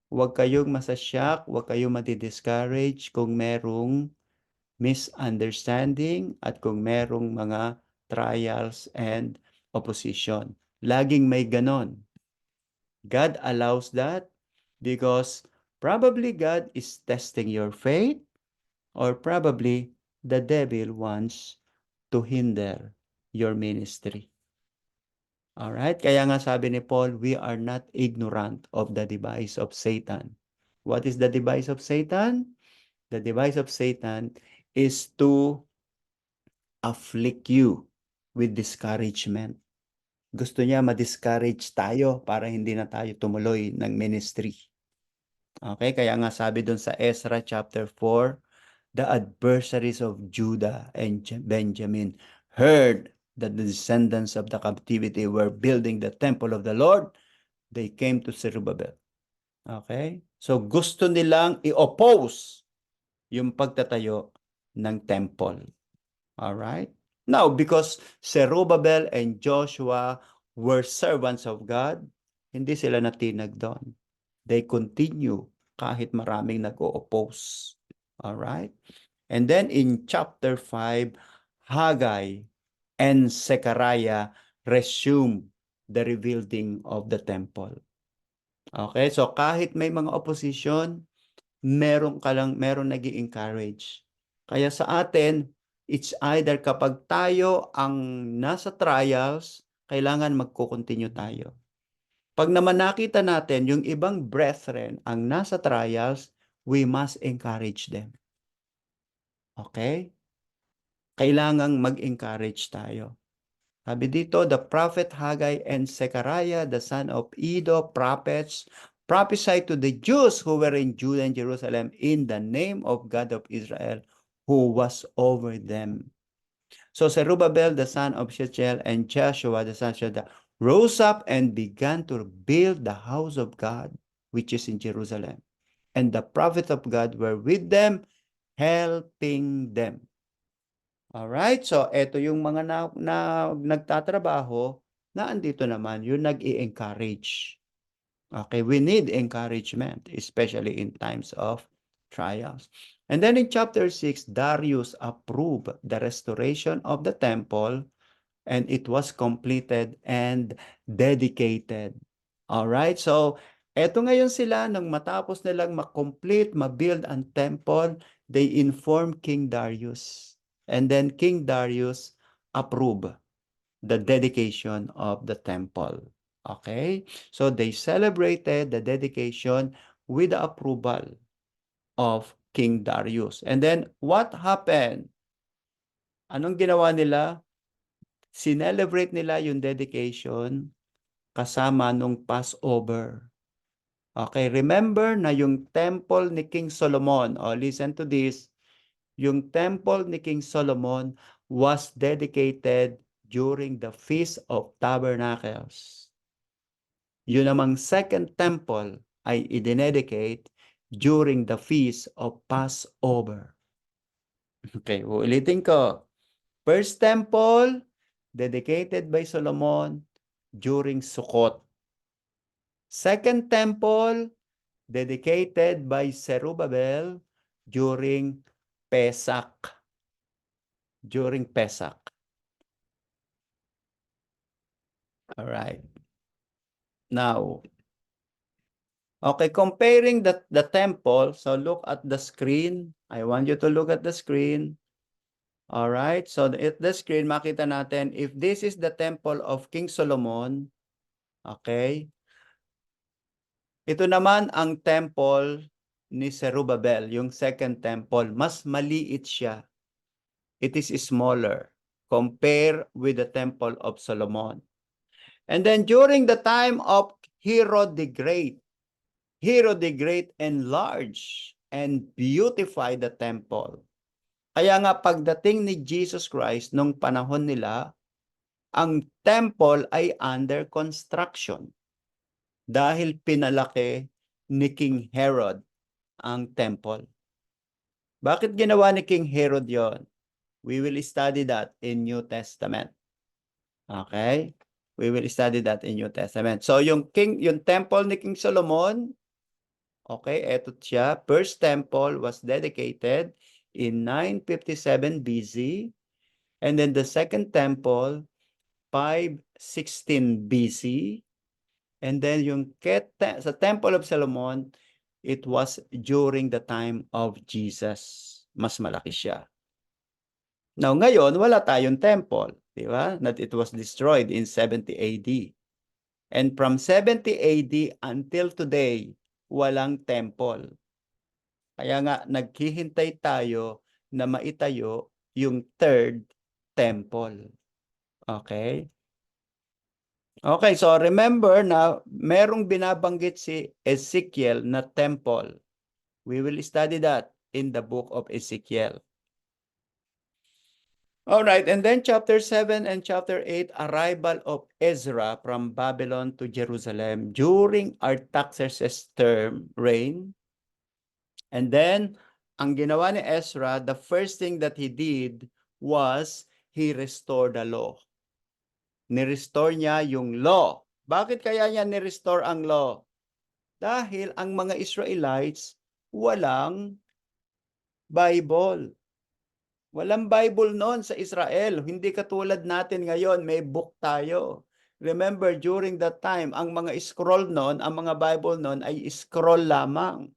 huwag kayong masasyak, huwag kayong madi-discourage kung merong misunderstanding at kung merong mga trials and opposition. Laging may ganon. God allows that because probably God is testing your faith or probably the devil wants to hinder your ministry. Alright? Kaya nga sabi ni Paul, we are not ignorant of the device of Satan. What is the device of Satan? The device of Satan is to afflict you with discouragement. Gusto niya ma-discourage tayo para hindi na tayo tumuloy ng ministry. Okay? Kaya nga sabi dun sa Ezra chapter 4, the adversaries of Judah and Benjamin heard that the descendants of the captivity were building the temple of the Lord. They came to Zerubbabel. Okay? So gusto nilang i-oppose yung pagtatayo ng temple. Alright? Now, because Zerubbabel and Joshua were servants of God, hindi sila natinag doon. They continue kahit maraming nag-o-oppose. Alright? And then in chapter 5, Haggai and Zechariah resume the rebuilding of the temple. Okay? So kahit may mga opposition, meron nag-i-encourage. Kaya sa atin, it's either kapag tayo ang nasa trials, kailangan magko-continue tayo. Pag naman nakita natin yung ibang brethren ang nasa trials, we must encourage them. Okay? Kailangang mag-encourage tayo. Sabi dito, the prophet Haggai and Zechariah, the son of Iddo, prophets, prophesied to the Jews who were in Judah and Jerusalem in the name of God of Israel, who was over them. So Zerubbabel, the son of Shealtiel, and Joshua, the son of Shealtiel, rose up and began to build the house of God, which is in Jerusalem. And the prophets of God were with them, helping them. Alright, so ito yung mga nagtatrabaho na andito naman, yung nag-i-encourage. Okay, we need encouragement, especially in times of trials. And then in chapter 6, Darius approved the restoration of the temple, and it was completed and dedicated. Alright, so eto ngayon sila, nang matapos nilang ma-complete, ma-build ang temple, they informed King Darius. And then King Darius approved the dedication of the temple. Okay? So they celebrated the dedication with the approval of King Darius. And then what happened? Anong ginawa nila? Sinelebrate nila yung dedication kasama nung Passover. Okay, remember na yung temple ni King Solomon, listen to this, yung temple ni King Solomon was dedicated during the Feast of Tabernacles. Yun namang second temple ay idinedicate during the Feast of Passover. Okay, ulitin ko. First temple, dedicated by Solomon during Sukkot. Second temple, dedicated by Zerubbabel during Pesach. During Pesach. All right. Now, okay, comparing the temple, so look at the screen. I want you to look at the screen. All right, so at the screen, makita natin, if this is the temple of King Solomon, okay, ito naman ang temple ni Zerubbabel, yung second temple, mas maliit siya. It is smaller compared with the temple of Solomon. And then during the time of Herod the Great enlarged and beautified the temple. Kaya nga pagdating ni Jesus Christ nung panahon nila, ang temple ay under construction dahil pinalaki ni King Herod ang temple. Bakit ginawa ni King Herod yon? We will study that in New Testament. Okay? We will study that in New Testament. So yung temple ni King Solomon, okay, eto siya. First temple was dedicated in 957 BC. And then the second temple, 516 BC. And then yung sa Temple of Solomon, it was during the time of Jesus. Mas malaki siya. Now, ngayon, wala tayong temple, di ba? That it was destroyed in 70 AD. And from 70 AD until today, walang temple. Kaya nga, naghihintay tayo na maitayo yung third temple. Okay? Okay, so remember na merong binabanggit si Ezekiel na temple. We will study that in the book of Ezekiel. All right, and then chapter 7 and chapter 8, arrival of Ezra from Babylon to Jerusalem during Artaxerxes' reign. And then, ang ginawa ni Ezra, the first thing that he did was he restored the law. Ni-restore niya yung law. Bakit kaya niya ni-restore ang law? Dahil ang mga Israelites walang Bible. Walang Bible noon sa Israel. Hindi katulad natin ngayon, may book tayo. Remember, during that time, ang mga scroll noon, ang mga Bible noon ay scroll lamang.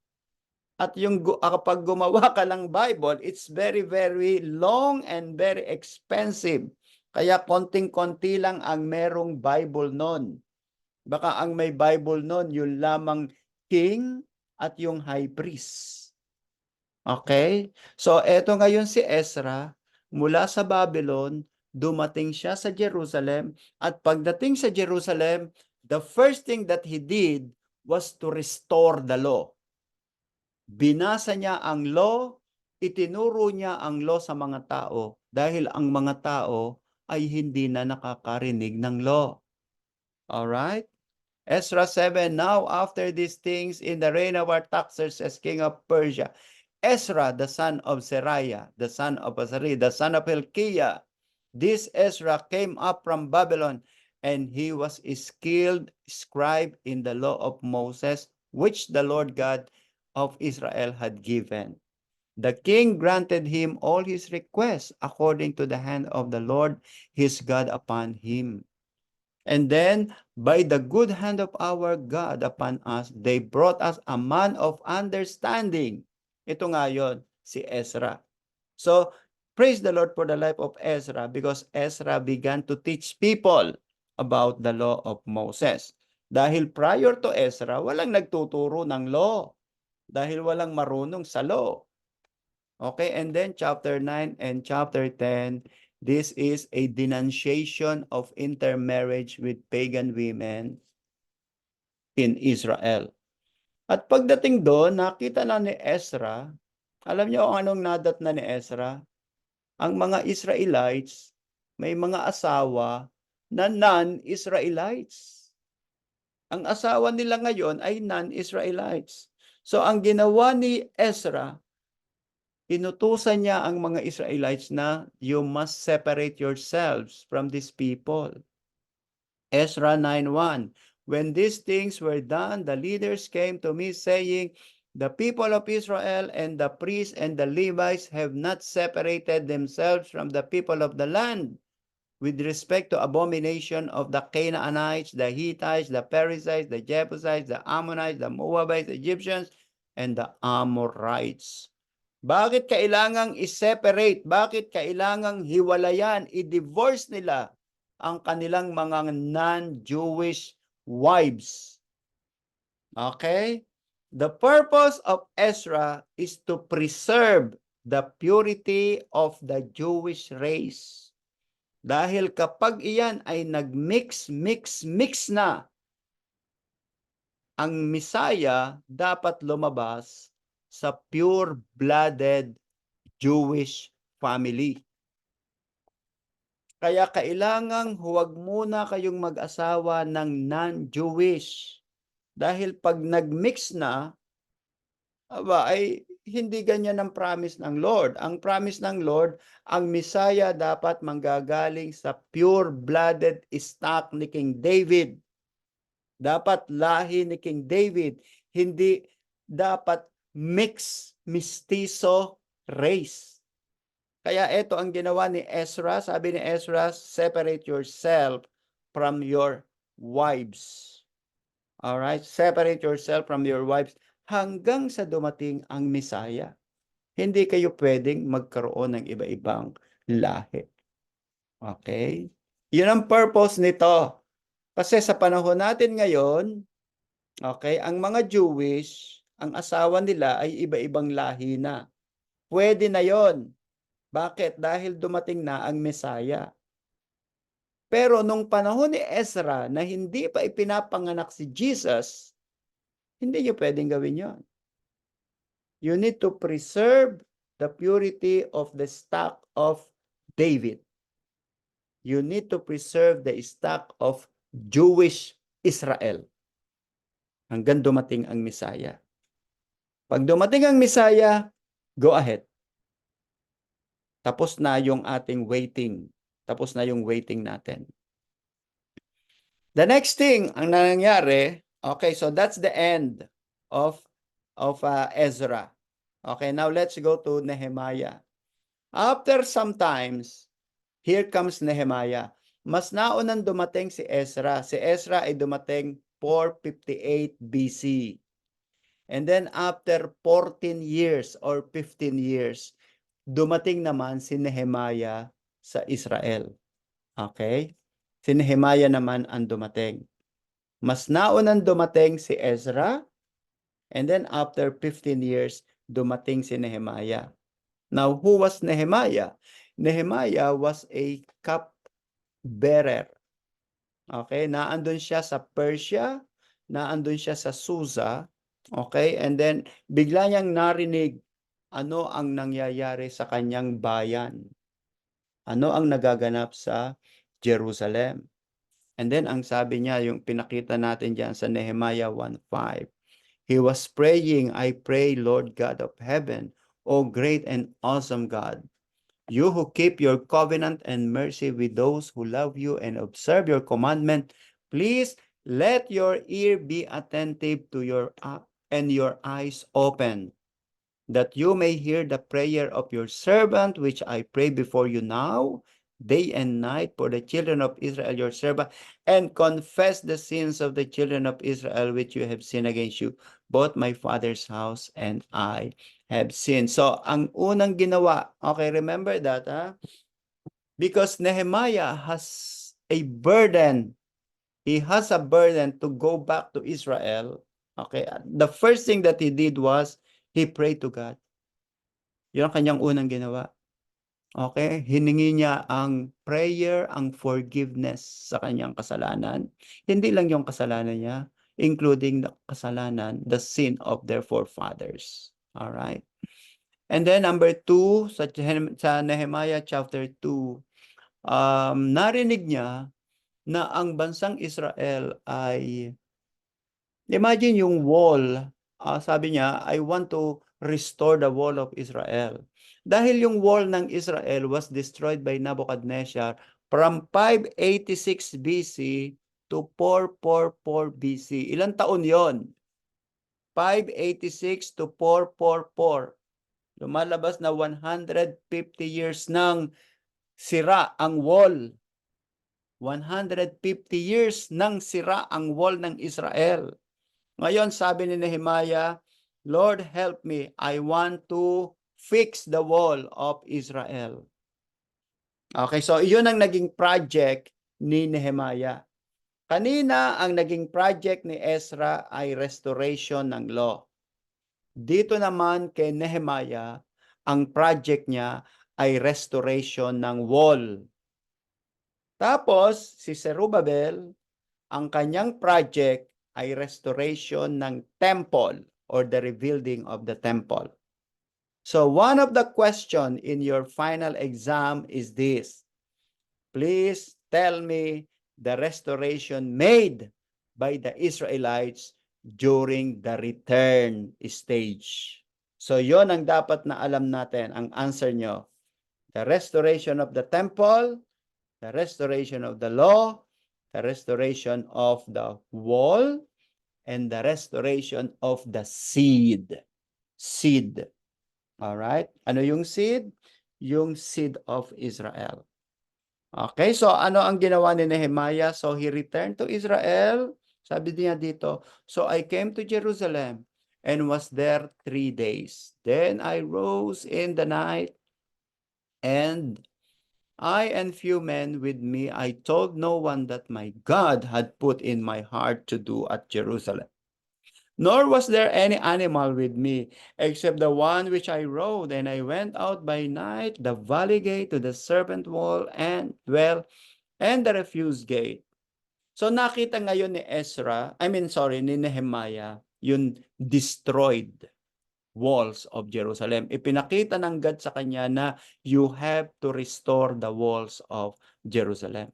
At yung kapag gumawa ka ng Bible, it's very, very long and very expensive. Kaya konting-konti lang ang merong Bible noon. Baka ang may Bible noon, yung lamang king at yung high priest. Okay? So, eto ngayon si Ezra, mula sa Babylon, dumating siya sa Jerusalem, at pagdating sa Jerusalem, the first thing that he did was to restore the law. Binasa niya ang law, itinuro niya ang law sa mga tao, dahil ang mga tao ay hindi na nakakarinig ng law. Alright? Ezra 7, now after these things, in the reign of Artaxerxes, king of Persia, Ezra, the son of Seraiah, the son of Azariah, the son of Hilkiah, this Ezra came up from Babylon, and he was a skilled scribe in the law of Moses, which the Lord God of Israel had given. The king granted him all his requests according to the hand of the Lord his God upon him. And then, by the good hand of our God upon us, they brought us a man of understanding. Ito nga yun, si Ezra. So, praise the Lord for the life of Ezra, because Ezra began to teach people about the law of Moses. Dahil prior to Ezra, walang nagtuturo ng law. Dahil walang marunong sa law. Okay, and then chapter 9 and chapter 10, this is a denunciation of intermarriage with pagan women in Israel. At pagdating doon, nakita na ni Ezra, alam niyo kung anong nadatna ni Ezra? Ang mga Israelites, may mga asawa na non-Israelites. Ang asawa nila ngayon ay non-Israelites. So ang ginawa ni Ezra, inutusan niya ang mga Israelites na you must separate yourselves from these people. Ezra 9:1, when these things were done, the leaders came to me saying, the people of Israel and the priests and the Levites have not separated themselves from the people of the land with respect to abomination of the Canaanites, the Hittites, the Perizzites, the Jebusites, the Ammonites, the Moabites, the Egyptians, and the Amorites. Bakit kailangang i-separate? Bakit kailangang hiwalayan, i-divorce nila ang kanilang mga non-Jewish wives? Okay? The purpose of Ezra is to preserve the purity of the Jewish race. Dahil kapag iyan ay nag-mix na, ang Messiah dapat lumabas sa pure-blooded Jewish family. Kaya kailangang huwag muna kayong mag-asawa ng non-Jewish. Dahil pag nag-mix na, ay hindi ganyan ang promise ng Lord. Ang promise ng Lord, ang Messiah dapat manggagaling sa pure-blooded stock ni King David. Dapat lahi ni King David, hindi dapat mestizo race. Kaya ito ang ginawa ni Ezra. Sabi ni Ezra, separate yourself from your wives. Alright? Separate yourself from your wives hanggang sa dumating ang Messiah. Hindi kayo pwedeng magkaroon ng iba-ibang lahi. Okay? Yun ang purpose nito. Kasi sa panahon natin ngayon, okay, ang mga Jewish, ang asawa nila ay iba-ibang lahi na. Pwede na yon. Bakit? Dahil dumating na ang Messiah. Pero nung panahon ni Ezra na hindi pa ipinapanganak si Jesus, hindi nyo pwedeng gawin yon. You need to preserve the purity of the stock of David. You need to preserve the stock of Jewish Israel hanggang dumating ang Messiah. Pag dumating ang Messiah, go ahead. Tapos na yung ating waiting. Tapos na yung waiting natin. The next thing ang nangyari, okay, so that's the end of Ezra. Okay, now let's go to Nehemiah. After some times, here comes Nehemiah. Mas naunang dumating si Ezra. Si Ezra ay dumating 458 BC. And then after 14 years or 15 years, dumating naman si Nehemiah sa Israel. Okay? Si Nehemiah naman ang dumating. Mas naunang dumating si Ezra, and then after 15 years, dumating si Nehemiah. Now, who was Nehemiah? Nehemiah was a cupbearer. Okay? Naandun siya sa Persia, naandun siya sa Susa, okay? And then, bigla niyang narinig ano ang nangyayari sa kanyang bayan. Ano ang nagaganap sa Jerusalem. And then, ang sabi niya, yung pinakita natin dyan sa Nehemiah 1:5, he was praying, I pray, Lord God of heaven, O great and awesome God, you who keep your covenant and mercy with those who love you and observe your commandment, please let your ear be attentive to your and your eyes open, that you may hear the prayer of your servant, which I pray before you now, day and night, for the children of Israel, your servant, and confess the sins of the children of Israel, which you have sinned against you. Both my father's house and I have sinned. So, ang unang ginawa, okay, remember that, because Nehemiah has a burden. He has a burden to go back to Israel. Okay, the first thing that he did was, he prayed to God. Yun ang kanyang unang ginawa. Okay? Hiningi niya ang prayer, ang forgiveness sa kanyang kasalanan. Hindi lang yung kasalanan niya, including the kasalanan, the sin of their forefathers. Alright? And then number 2, sa Nehemiah chapter 2, narinig niya na ang bansang Israel ay, imagine yung wall, sabi niya, I want to restore the wall of Israel. Dahil yung wall ng Israel was destroyed by Nebuchadnezzar from 586 BC to 444 BC. Ilang taon yon? 586 to 444. Lumalabas na 150 years nang sira ang wall. 150 years nang sira ang wall ng Israel. Ngayon, sabi ni Nehemiah, Lord, help me. I want to fix the wall of Israel. Okay, so iyon ang naging project ni Nehemiah. Kanina, ang naging project ni Ezra ay restoration ng law. Dito naman kay Nehemiah, ang project niya ay restoration ng wall. Tapos, si Zerubbabel, ang kanyang project ay restoration ng temple or the rebuilding of the temple. So one of the question in your final exam is this. Please tell me the restoration made by the Israelites during the return stage. So yon ang dapat na alam natin, ang answer nyo. The restoration of the temple, the restoration of the law, the restoration of the wall, and the restoration of the seed. Seed. Alright? Ano yung seed? Yung seed of Israel. Okay, so ano ang ginawa ni Nehemiah? So he returned to Israel. Sabi niya dito, so I came to Jerusalem and was there 3 days. Then I rose in the night, and I and few men with me, I told no one that my God had put in my heart to do at Jerusalem. Nor was there any animal with me, except the one which I rode, and I went out by night, the valley gate to the serpent wall, and the refuse gate. So nakita ngayon ni ni Nehemiah, yung destroyed walls of Jerusalem. Ipinakita ng God sa kanya na you have to restore the walls of Jerusalem.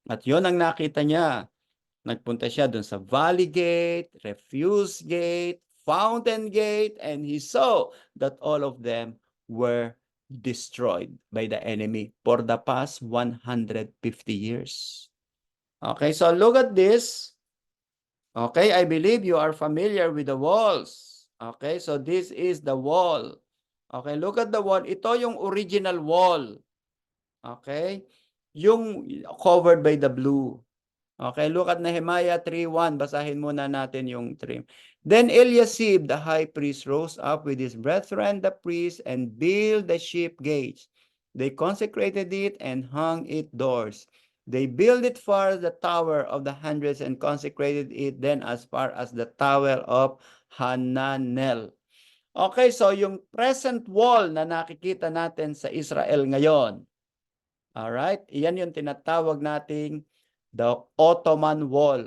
At yon ang nakita niya. Nagpunta siya dun sa Valley Gate, Refuse Gate, Fountain Gate, and he saw that all of them were destroyed by the enemy for the past 150 years. Okay, so look at this. Okay, I believe you are familiar with the walls. Okay, so this is the wall. Okay, look at the wall. Ito yung original wall. Okay, yung covered by the blue. Okay, look at Nehemiah 3:1. Basahin muna natin yung 3. Then Eliasib, the high priest, rose up with his brethren, the priests, and built the sheep gates. They consecrated it and hung it doors. They built it far as the tower of the hundreds and consecrated it then as far as the tower of Hananel. Okay, so yung present wall na nakikita natin sa Israel ngayon, alright, iyan yung tinatawag nating the Ottoman wall.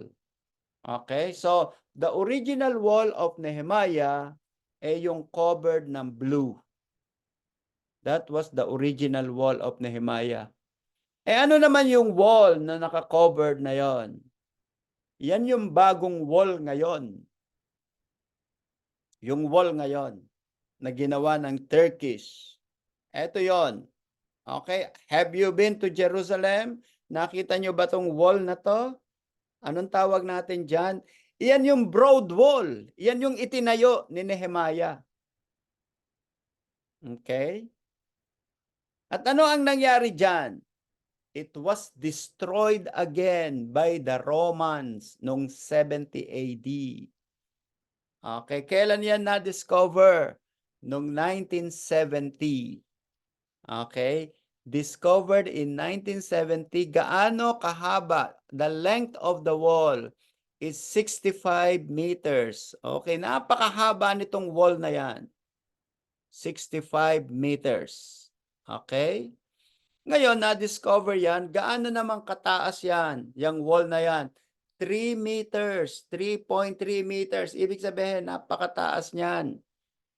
Okay, so the original wall of Nehemiah ay yung covered ng blue. That was the original wall of Nehemiah. Ano naman yung wall na naka-covered na yon? Yan yung bagong wall ngayon. Yung wall ngayon na ginawa ng Turkish. Ito yon. Okay, have you been to Jerusalem? Nakita nyo ba tong wall na to? Anong tawag natin dyan? Iyan yung broad wall. Iyan yung itinayo ni Nehemiah. Okay? At ano ang nangyari dyan? It was destroyed again by the Romans noong 70 AD. Okay, kailan yan na-discover? Noong 1970. Okay? Discovered in 1970. Gaano kahaba? The length of the wall is 65 meters. Okay, napakahaba nitong wall na yan. 65 meters. Okay? Ngayon, na-discover yan. Gaano naman kataas yan? Yung wall na yan. 3 meters. 3.3 meters. Ibig sabihin, napakataas niyan.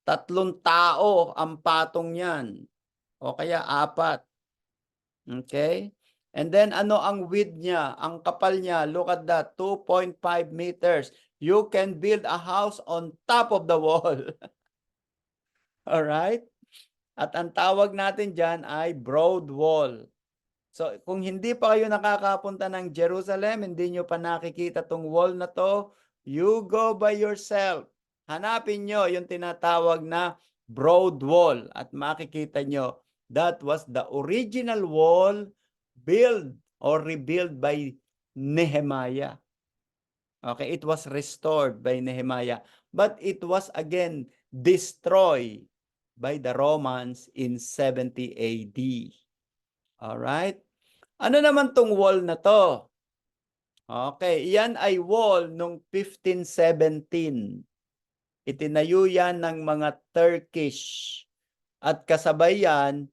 3 tao ang patong niyan. O kaya 4. Okay? And then ano ang width niya? Ang kapal niya, look at that, 2.5 meters. You can build a house on top of the wall. Alright? At ang tawag natin dyan ay broad wall. So kung hindi pa kayo nakakapunta ng Jerusalem, hindi nyo pa nakikita tong wall na to, you go by yourself. Hanapin nyo yung tinatawag na broad wall at makikita nyo that was the original wall built or rebuilt by Nehemiah. Okay, it was restored by Nehemiah, but it was again destroyed by the Romans in 70 AD. Alright? Ano naman tong wall na to? Okay, yan ay wall nung 1517. Itinayo yan ng mga Turkish. At kasabay yan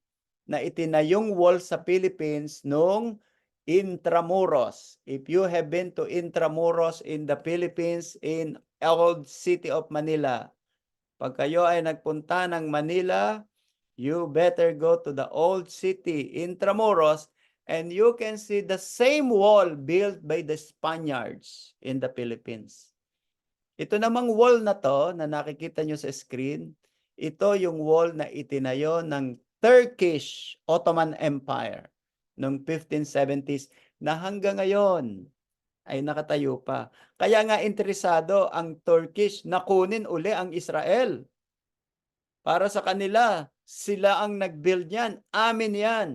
na itinayong wall sa Philippines nung Intramuros. If you have been to Intramuros in the Philippines, in old city of Manila, pag kayo ay nagpunta ng Manila, you better go to the old city, Intramuros, and you can see the same wall built by the Spaniards in the Philippines. Ito namang wall na to na nakikita nyo sa screen, Ito yung wall na itinayo ng Turkish Ottoman Empire noong 1570s na hanggang ngayon ay nakatayo pa. Kaya nga interesado ang Turkish na kunin uli ang Israel. Para sa kanila, sila ang nag-build niyan. Amin yan.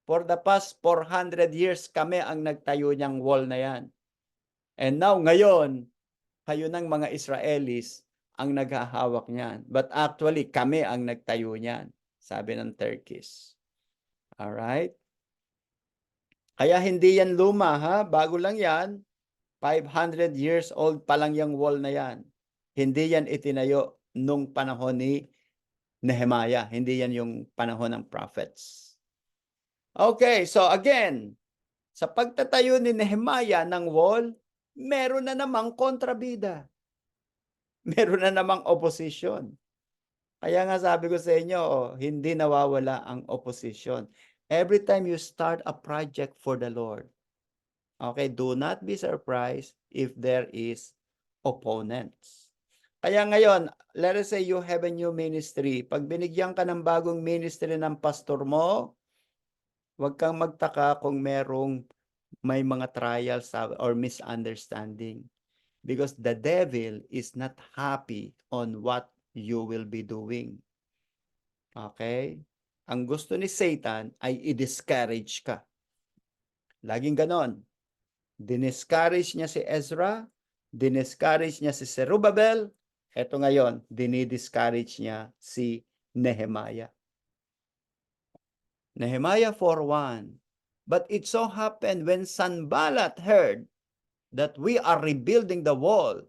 For the past 400 years kami ang nagtayo niyang wall na yan. And now, ngayon, kayo ng mga Israelis ang naghahawak niyan. But actually, kami ang nagtayo niyan, sabi ng Turkish. Alright? Kaya hindi yan luma, ha? Bago lang yan. 500 years old pa lang yung wall na yan. Hindi yan itinayo nung panahon ni Nehemiah. Hindi yan yung panahon ng prophets. Okay, so again, sa pagtatayo ni Nehemiah ng wall, meron na namang kontrabida. Meron na namang opposition. Kaya nga sabi ko sa inyo, hindi nawawala ang opposition. Every time you start a project for the Lord, okay, do not be surprised if there is opponents. Kaya ngayon, let us say you have a new ministry. Pag binigyan ka ng bagong ministry ng pastor mo, huwag kang magtaka kung may mga trials or misunderstanding. Because the devil is not happy on what you will be doing. Okay? Ang gusto ni Satan ay i-discourage ka. Laging ganon. Diniscourage niya si Ezra, diniscourage niya si Zerubbabel, eto ngayon, dinidiscourage niya si Nehemiah. Nehemiah 4:1. But it so happened when Sanballat heard that we are rebuilding the wall,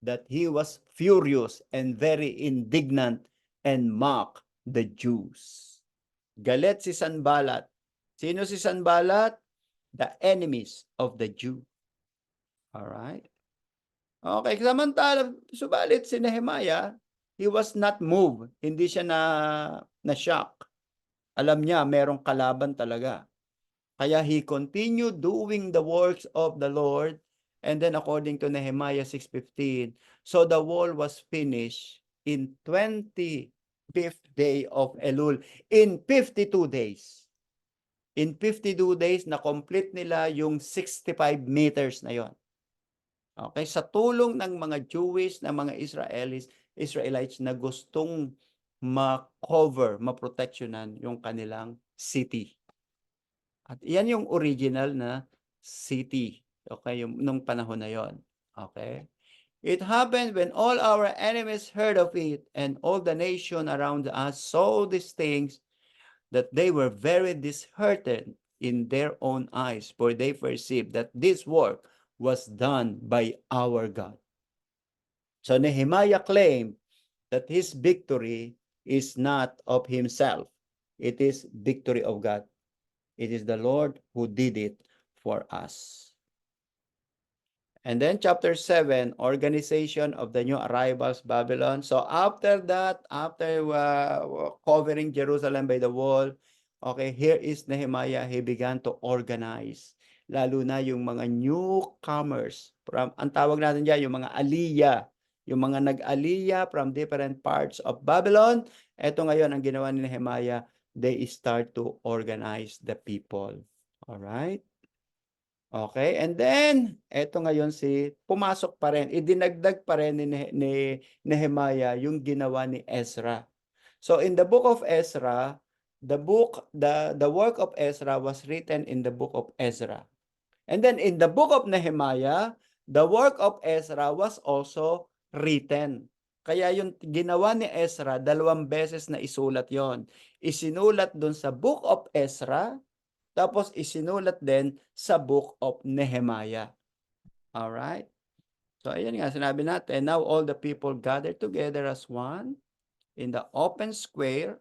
that he was furious and very indignant and mocked the Jews. Galit si Sanballat. Sino si Sanballat? The enemies of the Jew. Alright? Okay, subalit si Nehemiah, he was not moved. Hindi siya na-shock. Alam niya, merong kalaban talaga. Kaya he continued doing the works of the Lord. And then according to Nehemiah 6:15, so the wall was finished in 25th day of Elul, in 52 days. In 52 days, na-complete nila yung 65 meters na yon. Okay, sa tulong ng mga Jewish na mga Israelites na gustong ma-cover, ma-protectionan yung kanilang city. At yan yung original na city. Okay, yung nung panahon na yon. Okay? It happened when all our enemies heard of it, and all the nation around us saw these things, that they were very disheartened in their own eyes, for they perceived that this work was done by our God. So Nehemiah claimed that his victory is not of himself. It is victory of God. It is the Lord who did it for us. And then chapter 7, organization of the new arrivals, Babylon. So after that, after covering Jerusalem by the wall, okay, here is Nehemiah. He began to organize. Lalo na yung mga newcomers. Ang tawag natin dyan, yung mga aliyah. Yung mga nag-aliyah from different parts of Babylon. Ito ngayon ang ginawa ni Nehemiah. They start to organize the people. Alright? Okay, and then, eto ngayon pumasok pa rin, idinagdag pa rin ni Nehemiah yung ginawa ni Ezra. So in the book of Ezra, the work of Ezra was written in the book of Ezra. And then in the book of Nehemiah, the work of Ezra was also written. Kaya yung ginawa ni Ezra, 2 beses na isulat yon. Isinulat dun sa book of Ezra, tapos isinulat din sa book of Nehemiah. Alright? So ayan nga, sinabi natin, now all the people gathered together as one in the open square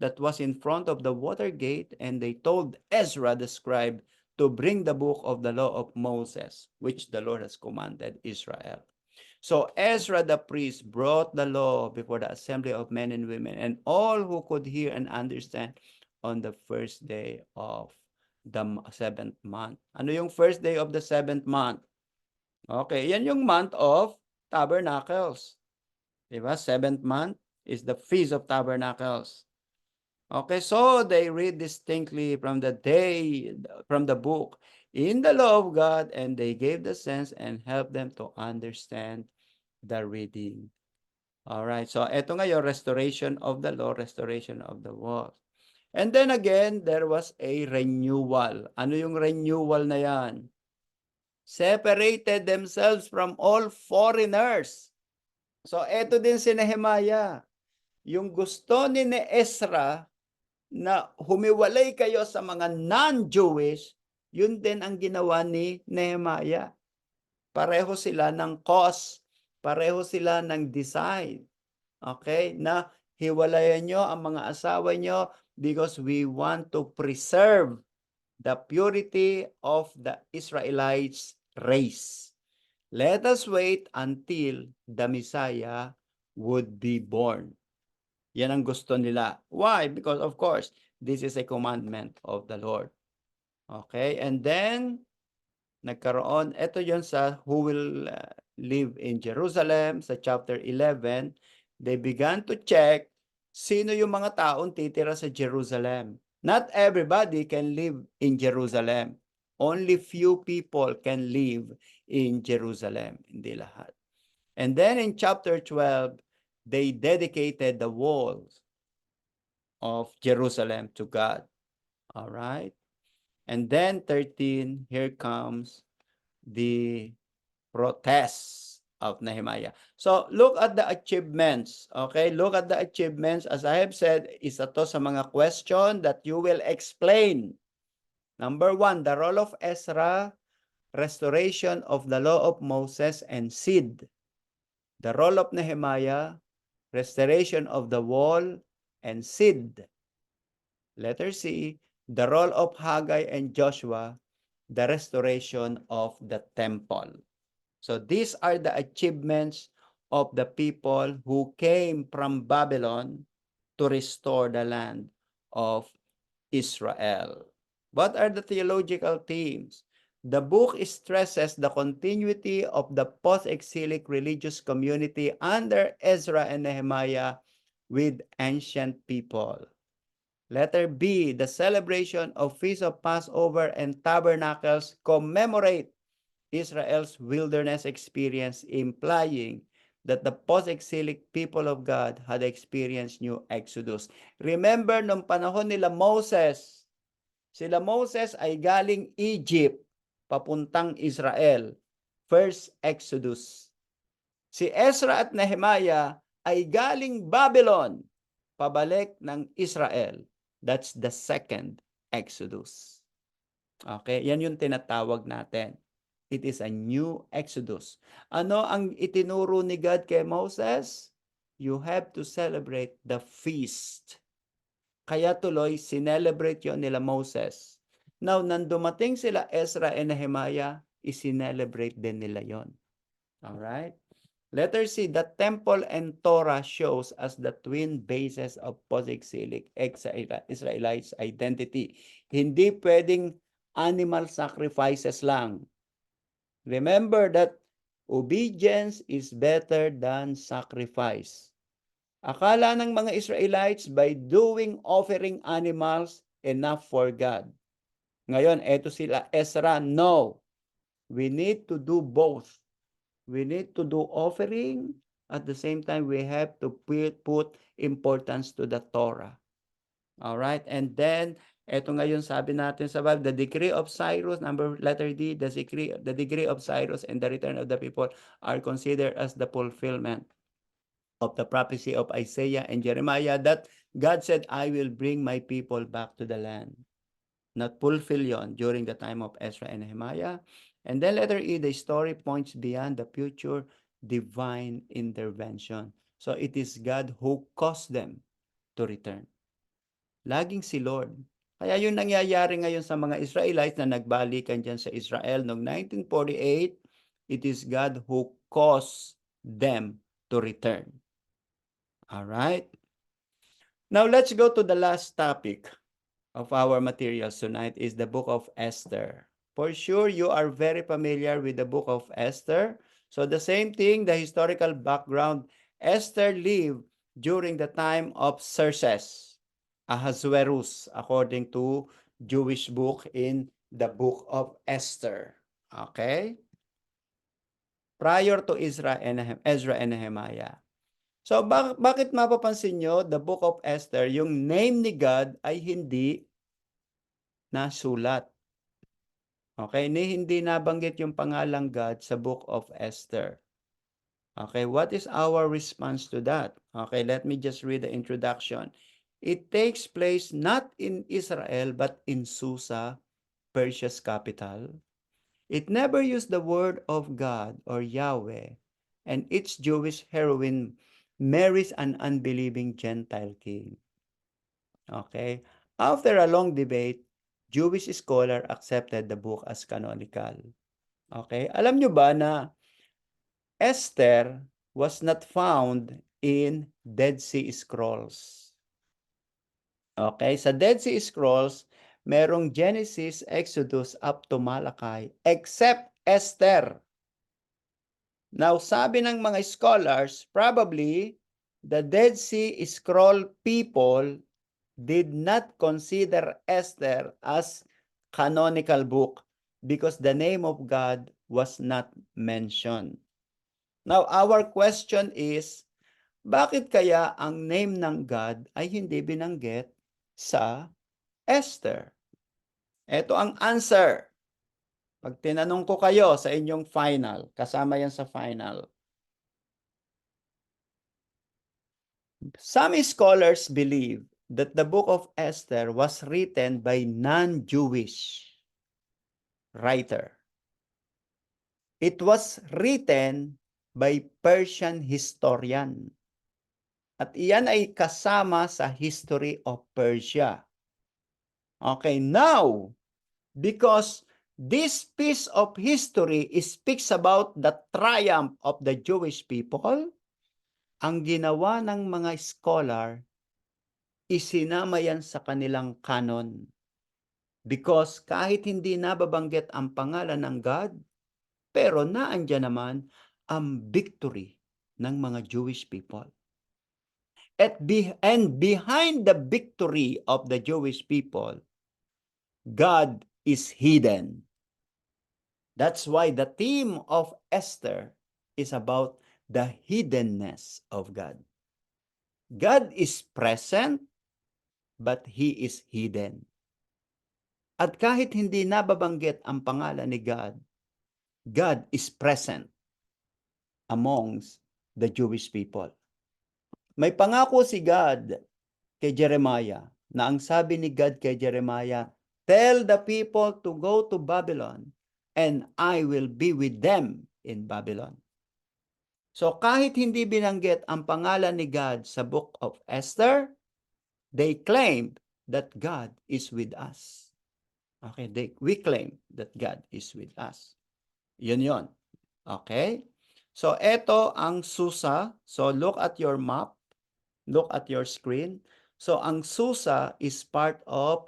that was in front of the water gate, and they told Ezra the scribe to bring the book of the law of Moses, which the Lord has commanded Israel. So Ezra the priest brought the law before the assembly of men and women, and all who could hear and understand, on the first day of the 7th month. Ano yung first day of the 7th month? Okay, yan yung month of Tabernacles. Diba? 7th month. is the Feast of Tabernacles. Okay, so they read distinctly from the book in the law of God, and they gave the sense and helped them to understand the reading. All right, so ito ngayon, restoration of the law, restoration of the wall. And then again, there was a renewal. Ano yung renewal na yan? Separated themselves from all foreigners. So ito din si Nehemiah. Yung gusto ni Ezra na humiwalay kayo sa mga non-Jewish, yun din ang ginawa ni Nehemiah. Pareho sila ng cause, pareho sila ng design. Okay? Na hiwalayan nyo ang mga asawa nyo because we want to preserve the purity of the Israelites' race. Let us wait until the Messiah would be born. Yan ang gusto nila. Why? Because of course, this is a commandment of the Lord. Okay? And then, nagkaroon, ito yun sa who will live in Jerusalem, sa chapter 11, they began to check sino yung mga taong titira sa Jerusalem. Not everybody can live in Jerusalem. Only few people can live in Jerusalem. Hindi lahat. And then in chapter 12, they dedicated the walls of Jerusalem to God. All right? And then 13, here comes the protest of Nehemiah. So, look at the achievements. Okay? Look at the achievements. As I have said, isa to sa mga question that you will explain. Number 1, the role of Ezra, restoration of the law of Moses and seed. The role of Nehemiah, restoration of the wall and seed. Letter C, the role of Haggai and Joshua, the restoration of the temple. So these are the achievements of the people who came from Babylon to restore the land of Israel. What are the theological themes? The book stresses the continuity of the post-exilic religious community under Ezra and Nehemiah with ancient people. Letter B, the celebration of Feast of Passover and Tabernacles commemorate Israel's wilderness experience, implying that the post-exilic people of God had experienced new Exodus. Remember, nung panahon nila Moses, sila Moses ay galing Egypt, papuntang Israel. First Exodus. Si Ezra at Nehemiah ay galing Babylon, pabalik ng Israel. That's the second Exodus. Okay, yan yung tinatawag natin. It is a new Exodus. Ano ang itinuro ni God kay Moses? You have to celebrate the feast. Kaya tuloy, sinelebrate yon nila Moses. Now, nang dumating sila Ezra and Nehemiah, isinelebrate din nila yon. Alright? Letter C, the temple and Torah shows as the twin bases of post-exilic Israelites' identity. Hindi pwedeng animal sacrifices lang. Remember that obedience is better than sacrifice. Akala ng mga Israelites by doing offering animals enough for God. Ngayon, eto sila Ezra, no. We need to do both. We need to do offering. At the same time, we have to put importance to the Torah. All right? And then, eto ngayon sabi natin sa Bible, the decree of Cyrus, letter D, the decree of Cyrus and the return of the people are considered as the fulfillment of the prophecy of Isaiah and Jeremiah that God said, I will bring my people back to the land. Not fulfill yon during the time of Ezra and Nehemiah. And then letter E, the story points beyond the future divine intervention. So it is God who caused them to return. Laging si Lord. Kaya yung nangyayari ngayon sa mga Israelites na nagbalikan dyan sa Israel noong 1948, it is God who caused them to return. All right? Now let's go to the last topic of our materials tonight is the book of Esther. For sure, you are very familiar with the book of Esther. So the same thing, the historical background, Esther lived during the time of Xerxes, Ahasuerus, according to Jewish book in the book of Esther. Okay? Prior to Ezra and Nehemiah. So bakit mapapansin nyo, the book of Esther, yung name ni God ay hindi nasulat. Okay, hindi nabanggit yung pangalang God sa book of Esther. Okay, what is our response to that? Okay, let me just read the introduction. It takes place not in Israel but in Susa, Persia's capital. It never used the word of God or Yahweh, and its Jewish heroine marries an unbelieving Gentile king. Okay, after a long debate, Jewish scholar accepted the book as canonical. Okay, alam nyo ba na Esther was not found in Dead Sea Scrolls. Okay, sa Dead Sea Scrolls, merong Genesis, Exodus, up to Malachi, except Esther. Now, sabi ng mga scholars, probably the Dead Sea Scroll people did not consider Esther as canonical book because the name of God was not mentioned. Now, our question is, bakit kaya ang name ng God ay hindi binanggit sa Esther? Ito ang answer. Pag tinanong ko kayo sa inyong final, kasama yan sa final. Some scholars believe that the book of Esther was written by non-Jewish writer. It was written by Persian historian. At iyan ay kasama sa history of Persia. Okay, now, because this piece of history speaks about the triumph of the Jewish people, ang ginawa ng mga scholar, isinama yan sa kanilang canon. Because kahit hindi nababanggit ang pangalan ng God, pero naandyan naman ang victory ng mga Jewish people. And behind the victory of the Jewish people, God is hidden. That's why the theme of Esther is about the hiddenness of God. God is present, but He is hidden. At kahit hindi nababanggit ang pangalan ni God, God is present amongst the Jewish people. May pangako si God kay Jeremiah na ang sabi ni God kay Jeremiah, tell the people to go to Babylon and I will be with them in Babylon. So kahit hindi binanggit ang pangalan ni God sa book of Esther, they claimed that God is with us. Okay, we claim that God is with us. Yun. Okay? So ito ang Susa. So look at your map. Look at your screen. So ang Susa is part of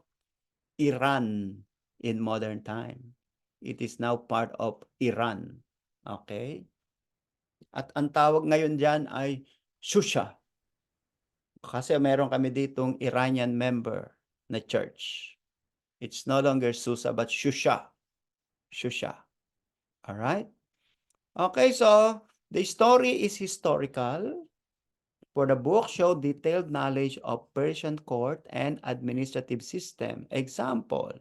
Iran in modern time. It is now part of Iran. Okay? At ang tawag ngayon dyan ay Shusha. Kasi meron kami ditong Iranian member na church. It's no longer Susa but Shusha. Shusha. Alright? Okay, so the story is historical. For the book show detailed knowledge of Persian court and administrative system. Example,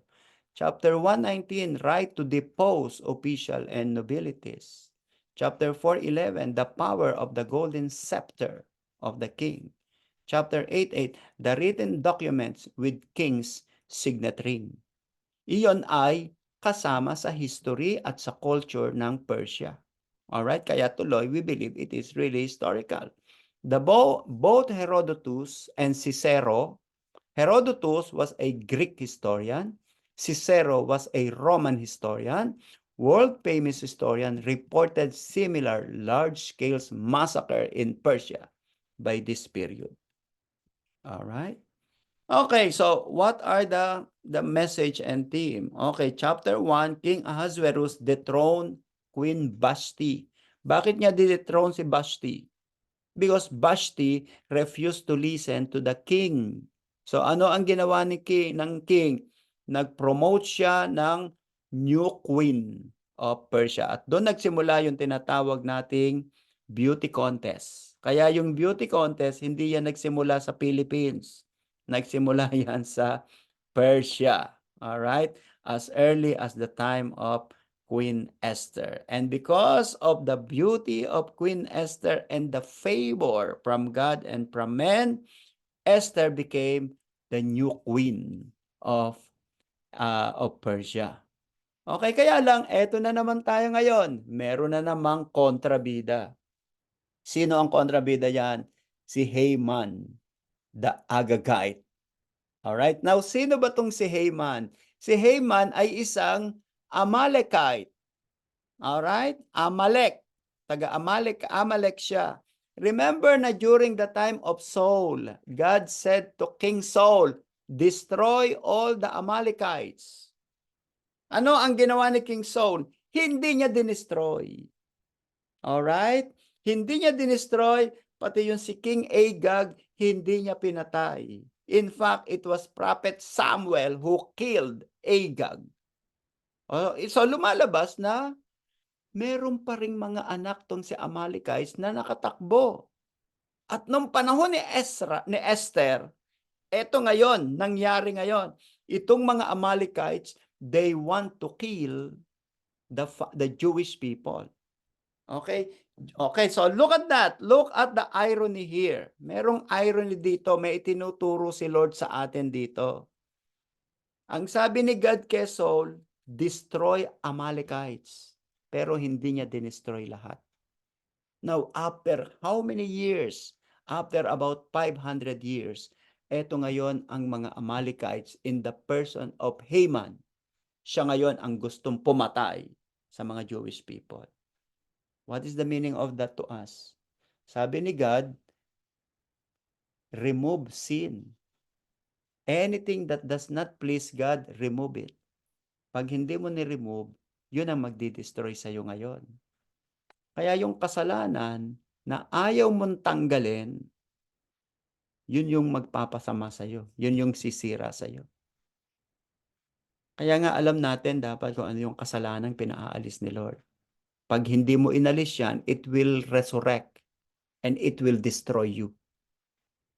chapter 119, right to depose official and nobilities. Chapter 411, the power of the golden scepter of the king. Chapter 88, the written documents with king's signet ring. Iyon ay kasama sa history at sa culture ng Persia. Alright, kaya tuloy, we believe it is really historical. Both Herodotus and Cicero, Herodotus was a Greek historian, Cicero was a Roman historian, world-famous historian reported similar large-scale massacre in Persia by this period. All right. Okay, so what are the message and theme? Okay, chapter 1, King Ahasuerus dethroned Queen Vashti. Bakit niya dethrone si Vashti? because Vashti refused to listen to the king. So ano ang ginawa ng king? Nag-promote siya ng new queen of Persia. At doon nagsimula yung tinatawag nating beauty contest. Kaya yung beauty contest, hindi yan nagsimula sa Philippines. Nagsimula yan sa Persia. All right? As early as the time of Queen Esther. And because of the beauty of Queen Esther and the favor from God and from men, Esther became the new queen of Persia. Okay, kaya lang, eto na naman tayo ngayon. Meron na namang kontrabida. Sino ang kontrabida yan? Si Haman, the Agagite. Alright, now sino ba tong si Haman? Si Haman ay isang Amalekite. Alright, Amalek. Amalek siya. Remember na during the time of Saul, God said to King Saul, destroy all the Amalekites. Ano ang ginawa ni King Saul? Hindi niya dinestroy. Alright? Hindi niya dinestroy, pati yung si King Agag, hindi niya pinatay. In fact, it was Prophet Samuel who killed Agag. So lumalabas na meron pa ring mga anak tong si Amalekites na nakatakbo. At nung panahon ni Esther, eto ngayon, nangyari ngayon. Itong mga Amalekites, they want to kill the Jewish people. Okay? Okay, so look at that. Look at the irony here. Merong irony dito. May itinuturo si Lord sa atin dito. Ang sabi ni God kay Saul, destroy Amalekites. Pero hindi niya dinestroy lahat. Now, after how many years? After about 500 years, eto ngayon ang mga Amalekites in the person of Haman. Siya ngayon ang gustong pumatay sa mga Jewish people. What is the meaning of that to us? Sabi ni God, remove sin. Anything that does not please God, remove it. Pag hindi mo ni-remove, yun ang magdi-destroy sa iyo ngayon. Kaya yung kasalanan na ayaw mong tanggalin, yun yung magpapasama sa iyo. Yun yung sisira sa iyo. Kaya nga alam natin dapat kung ano yung kasalanan pinaalis ni Lord. Pag hindi mo inalis yan, it will resurrect and it will destroy you.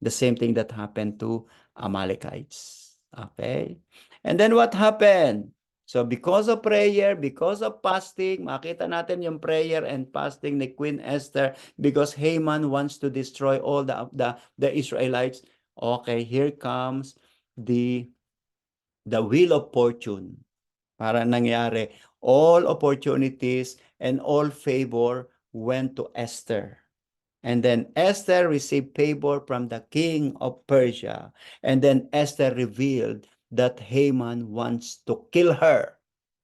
The same thing that happened to Amalekites. Okay? And then what happened? So because of prayer, because of fasting, makita natin yung prayer and fasting ni Queen Esther because Haman wants to destroy all the Israelites. Okay, here comes the wheel of fortune. Para nangyari, all opportunities and all favor went to Esther. And then Esther received favor from the king of Persia. And then Esther revealed that Haman wants to kill her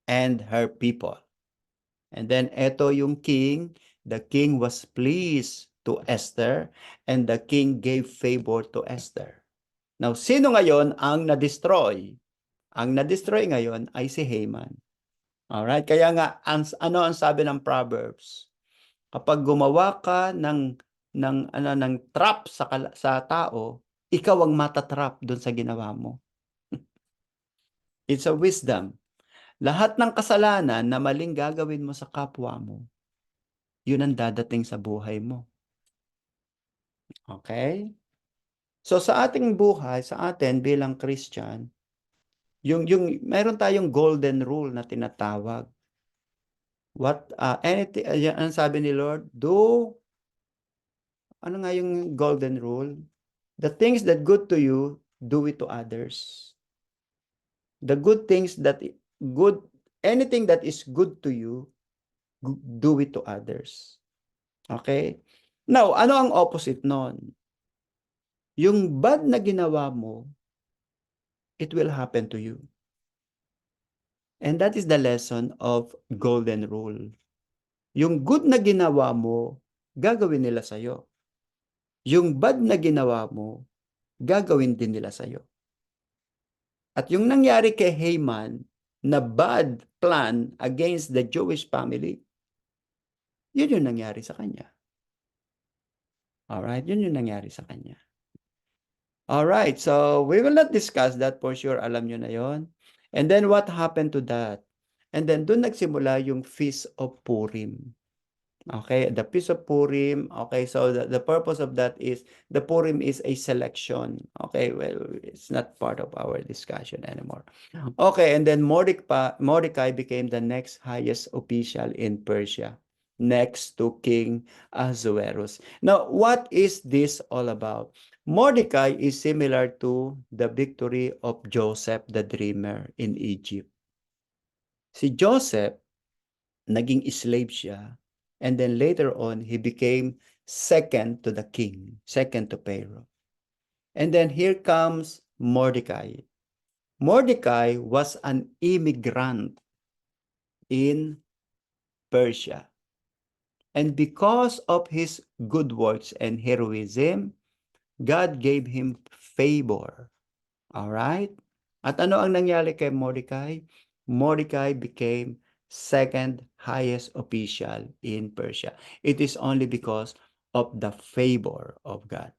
and her people. And then eto yung king, the king was pleased to Esther and the king gave favor to Esther. Now, sino ngayon ang na-destroy? Ang na-destroy ngayon ay si Haman. Alright, kaya nga, ano ang sabi ng Proverbs? Kapag gumawa ka ng trap sa tao, ikaw ang matatrap doon sa ginawa mo. It's a wisdom. Lahat ng kasalanan na maling gagawin mo sa kapwa mo, yun ang dadating sa buhay mo. Okay? So sa ating buhay, sa atin bilang Christian, yung meron tayong golden rule na tinatawag. Anything, ang sabi ni Lord, ano nga yung golden rule? The things that good to you, do it to others. The good things anything that is good to you, do it to others. Okay? Now, ano ang opposite nun? Yung bad na ginawa mo, it will happen to you. And that is the lesson of golden rule. Yung good na ginawa mo, gagawin nila sa'yo. Yung bad na ginawa mo, gagawin din nila sa'yo. At yung nangyari kay Haman, na bad plan against the Jewish family, yun yung nangyari sa kanya. Alright, yun yung nangyari sa kanya. Alright, so we will not discuss that for sure, alam nyo na yon. And then what happened to that? And then dun nagsimula yung Feast of Purim. Okay, the Feast of Purim. Okay, so the purpose of that is the Purim is a selection. Okay, well, it's not part of our discussion anymore. Okay, and then Mordecai became the next highest official in Persia, next to King Ahasuerus. Now, what is this all about? Mordecai is similar to the victory of Joseph the dreamer in Egypt. Si Joseph, naging slave siya, and then later on, he became second to the king, second to Pharaoh. And then here comes Mordecai. Mordecai was an immigrant in Persia. And because of his good works and heroism, God gave him favor. All right? At ano ang nangyari kay Mordecai? Mordecai became second highest official in Persia. It is only because of the favor of God.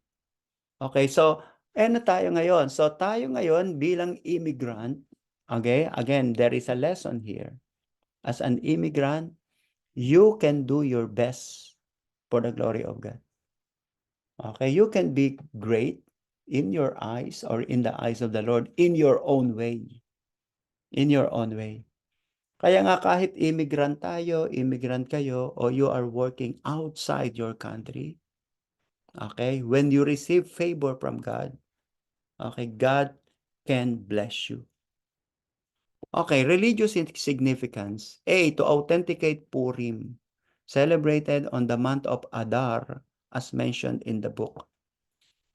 Okay, so ano tayo ngayon? So tayo ngayon bilang immigrant, okay, again, there is a lesson here. As an immigrant, you can do your best for the glory of God. Okay, you can be great in your eyes or in the eyes of the Lord in your own way. In your own way. Kaya nga kahit immigrant tayo, immigrant kayo, or you are working outside your country, okay, when you receive favor from God, okay, God can bless you. Okay, religious significance. A, to authenticate Purim, celebrated on the month of Adar, as mentioned in the book.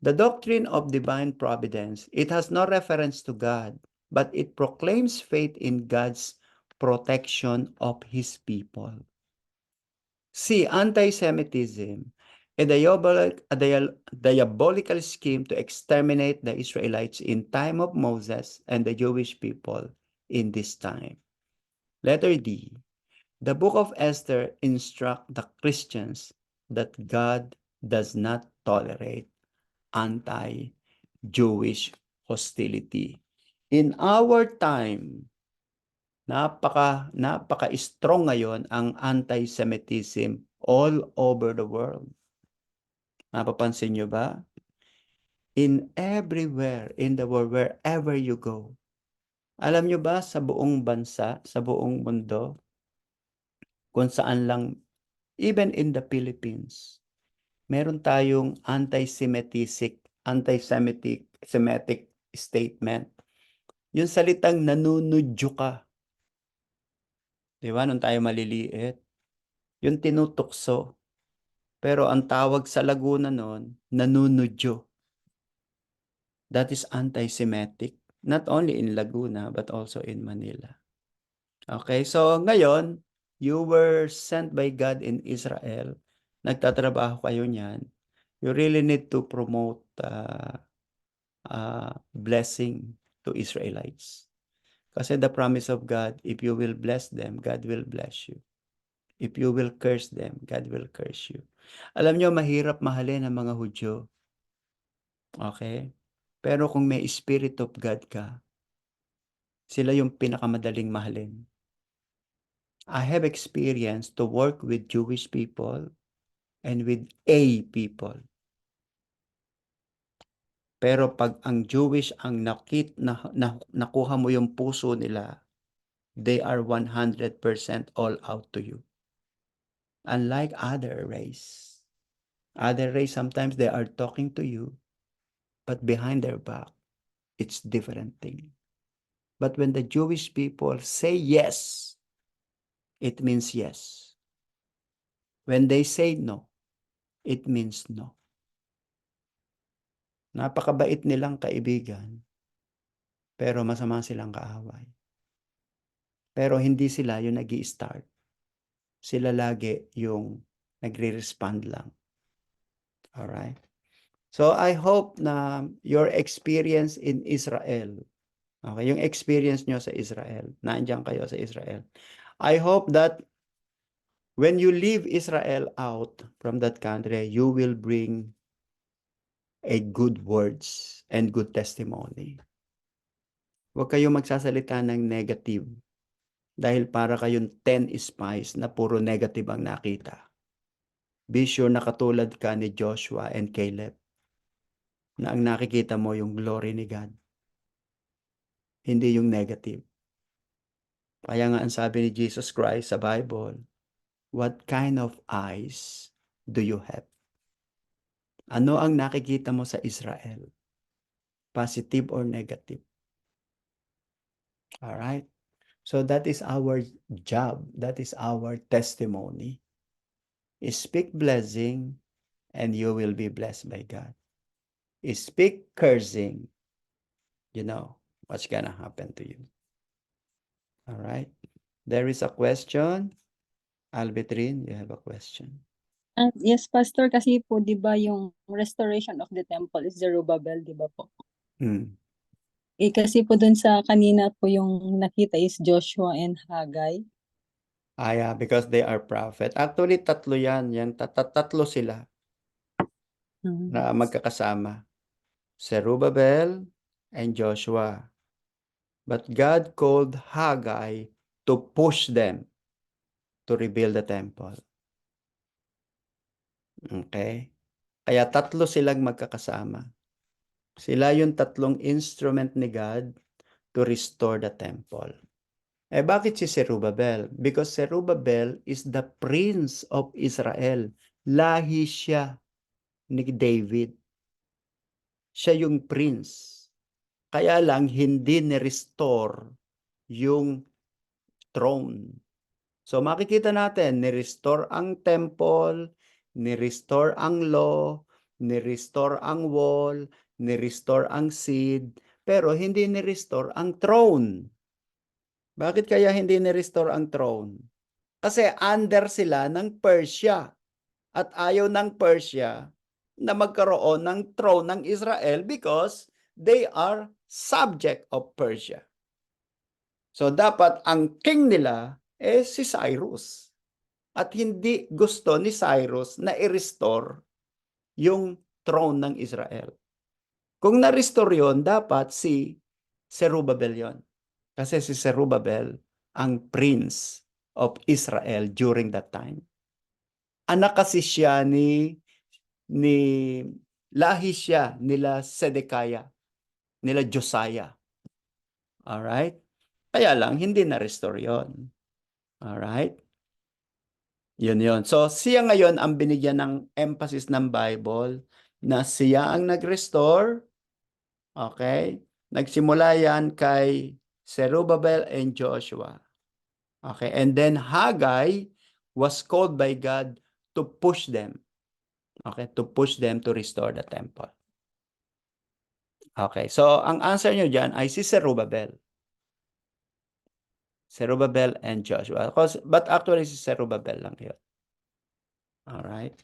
The doctrine of divine providence, it has no reference to God, but it proclaims faith in God's protection of His people. C. Anti-Semitism, a diabolical scheme to exterminate the Israelites in time of Moses and the Jewish people in this time. Letter D. The book of Esther instructs the Christians that God does not tolerate anti-Jewish hostility. In our time, napaka-strong ngayon ang anti-Semitism all over the world. Napapansin nyo ba? In everywhere in the world, wherever you go. Alam nyo ba sa buong bansa, sa buong mundo, kung saan lang, even in the Philippines, meron tayong anti-Semitic statement. Yung salitang nanunudyo ka. Di ba? Nung tayo maliliit. Yung tinutukso. Pero ang tawag sa Laguna noon, nanunudyo. That is anti-Semitic. Not only in Laguna, but also in Manila. Okay, so ngayon, you were sent by God in Israel. Nagtatrabaho kayo niyan. You really need to promote blessing to Israelites. Kasi the promise of God, if you will bless them, God will bless you. If you will curse them, God will curse you. Alam nyo, mahirap mahalin ang mga Hudyo. Okay? Pero kung may Spirit of God ka, sila yung pinakamadaling mahalin. I have experience to work with Jewish people and with A people. Pero pag ang Jewish ang nakuha mo yung puso nila, they are 100% all out to you. Unlike other race. Other race, sometimes they are talking to you, but behind their back, it's different thing. But when the Jewish people say yes, it means yes. When they say no, it means no. Napakabait nilang kaibigan, pero masama silang kaaway. Pero hindi sila yung nag-i-start. Sila lagi yung nagre-respond lang. Alright? So I hope na your experience in Israel, okay, yung experience nyo sa Israel, nandiyan kayo sa Israel. I hope that when you leave Israel out from that country, you will bring a good words and good testimony. Huwag kayong magsasalita ng negative dahil para kayong 10 spies na puro negative ang nakita. Be sure na katulad ka ni Joshua and Caleb na ang nakikita mo yung glory ni God, hindi yung negative. Kaya nga ang sabi ni Jesus Christ sa Bible, what kind of eyes do you have? Ano ang nakikita mo sa Israel? Positive or negative? All right? So that is our job. That is our testimony. Speak blessing and you will be blessed by God. Speak cursing, you know what's gonna happen to you. All right? There is a question. Albitrin, you have a question. Yes, Pastor, kasi po, di ba yung restoration of the temple is Zerubbabel, di ba po? Kasi po dun sa kanina po yung nakita is Joshua and Haggai. Yeah, because they are prophet. Actually, tatlo yan. Tatlo sila na magkakasama. Zerubbabel and Joshua. But God called Haggai to push them to rebuild the temple. Okay? Kaya tatlo silang magkakasama. Sila yung tatlong instrument ni God to restore the temple. Bakit si Zerubbabel? Because Zerubbabel is the prince of Israel. Lahi siya ni David. Siya yung prince. Kaya lang hindi ni-restore yung throne. So makikita natin, ni-restore ang temple, ni-restore ang law, ni-restore ang wall, ni-restore ang seed, pero hindi ni-restore ang throne. Bakit kaya hindi ni-restore ang throne? Kasi under sila ng Persia. At ayaw ng Persia na magkaroon ng throne ng Israel because they are subject of Persia. So dapat ang king nila si Cyrus. At hindi gusto ni Cyrus na i-restore yung throne ng Israel. Kung na-restore yun, dapat si Zerubbabel yun. Kasi si Zerubbabel ang prince of Israel during that time. Anak kasi siya lahi siya nila Sedekiah, nila Josiah. Alright? Kaya lang, hindi na-restore yun. Alright? Yun. So, siya ngayon ang binigyan ng emphasis ng Bible na siya ang nag-restore. Okay? Nagsimula yan kay Zerubbabel and Joshua. Okay? And then Haggai was called by God to push them. Okay? To push them to restore the temple. Okay. So, ang answer nyo dyan ay si Zerubbabel. Zerubbabel and Joshua. But actually, si Zerubbabel lang yun. Alright.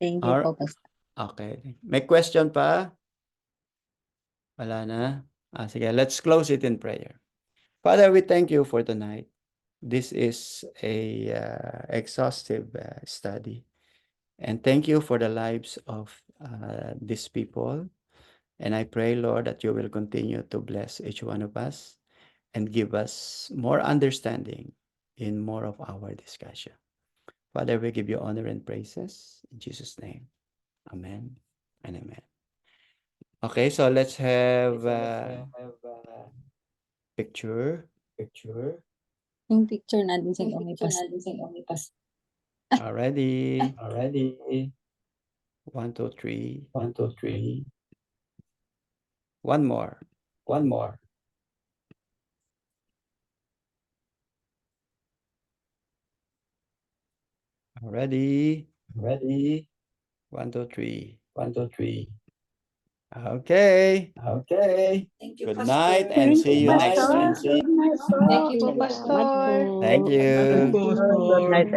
Thank you po, Pastor. Okay. May question pa? Wala na? Sige, let's close it in prayer. Father, we thank you for tonight. This is a exhaustive study. And thank you for the lives of these people. And I pray, Lord, that you will continue to bless each one of us and give us more understanding in more of our discussion. Father, we give you honor and praises in Jesus' name. Amen and amen. Okay, so let's have picture. Yung picture natin sa Omnibus. Already. 1, 2, 3. One more. Ready? 1, 2, 3. Okay. Thank you, Good Pastor. night and see you next time. Thank you, Pastor. Thank you. Good night,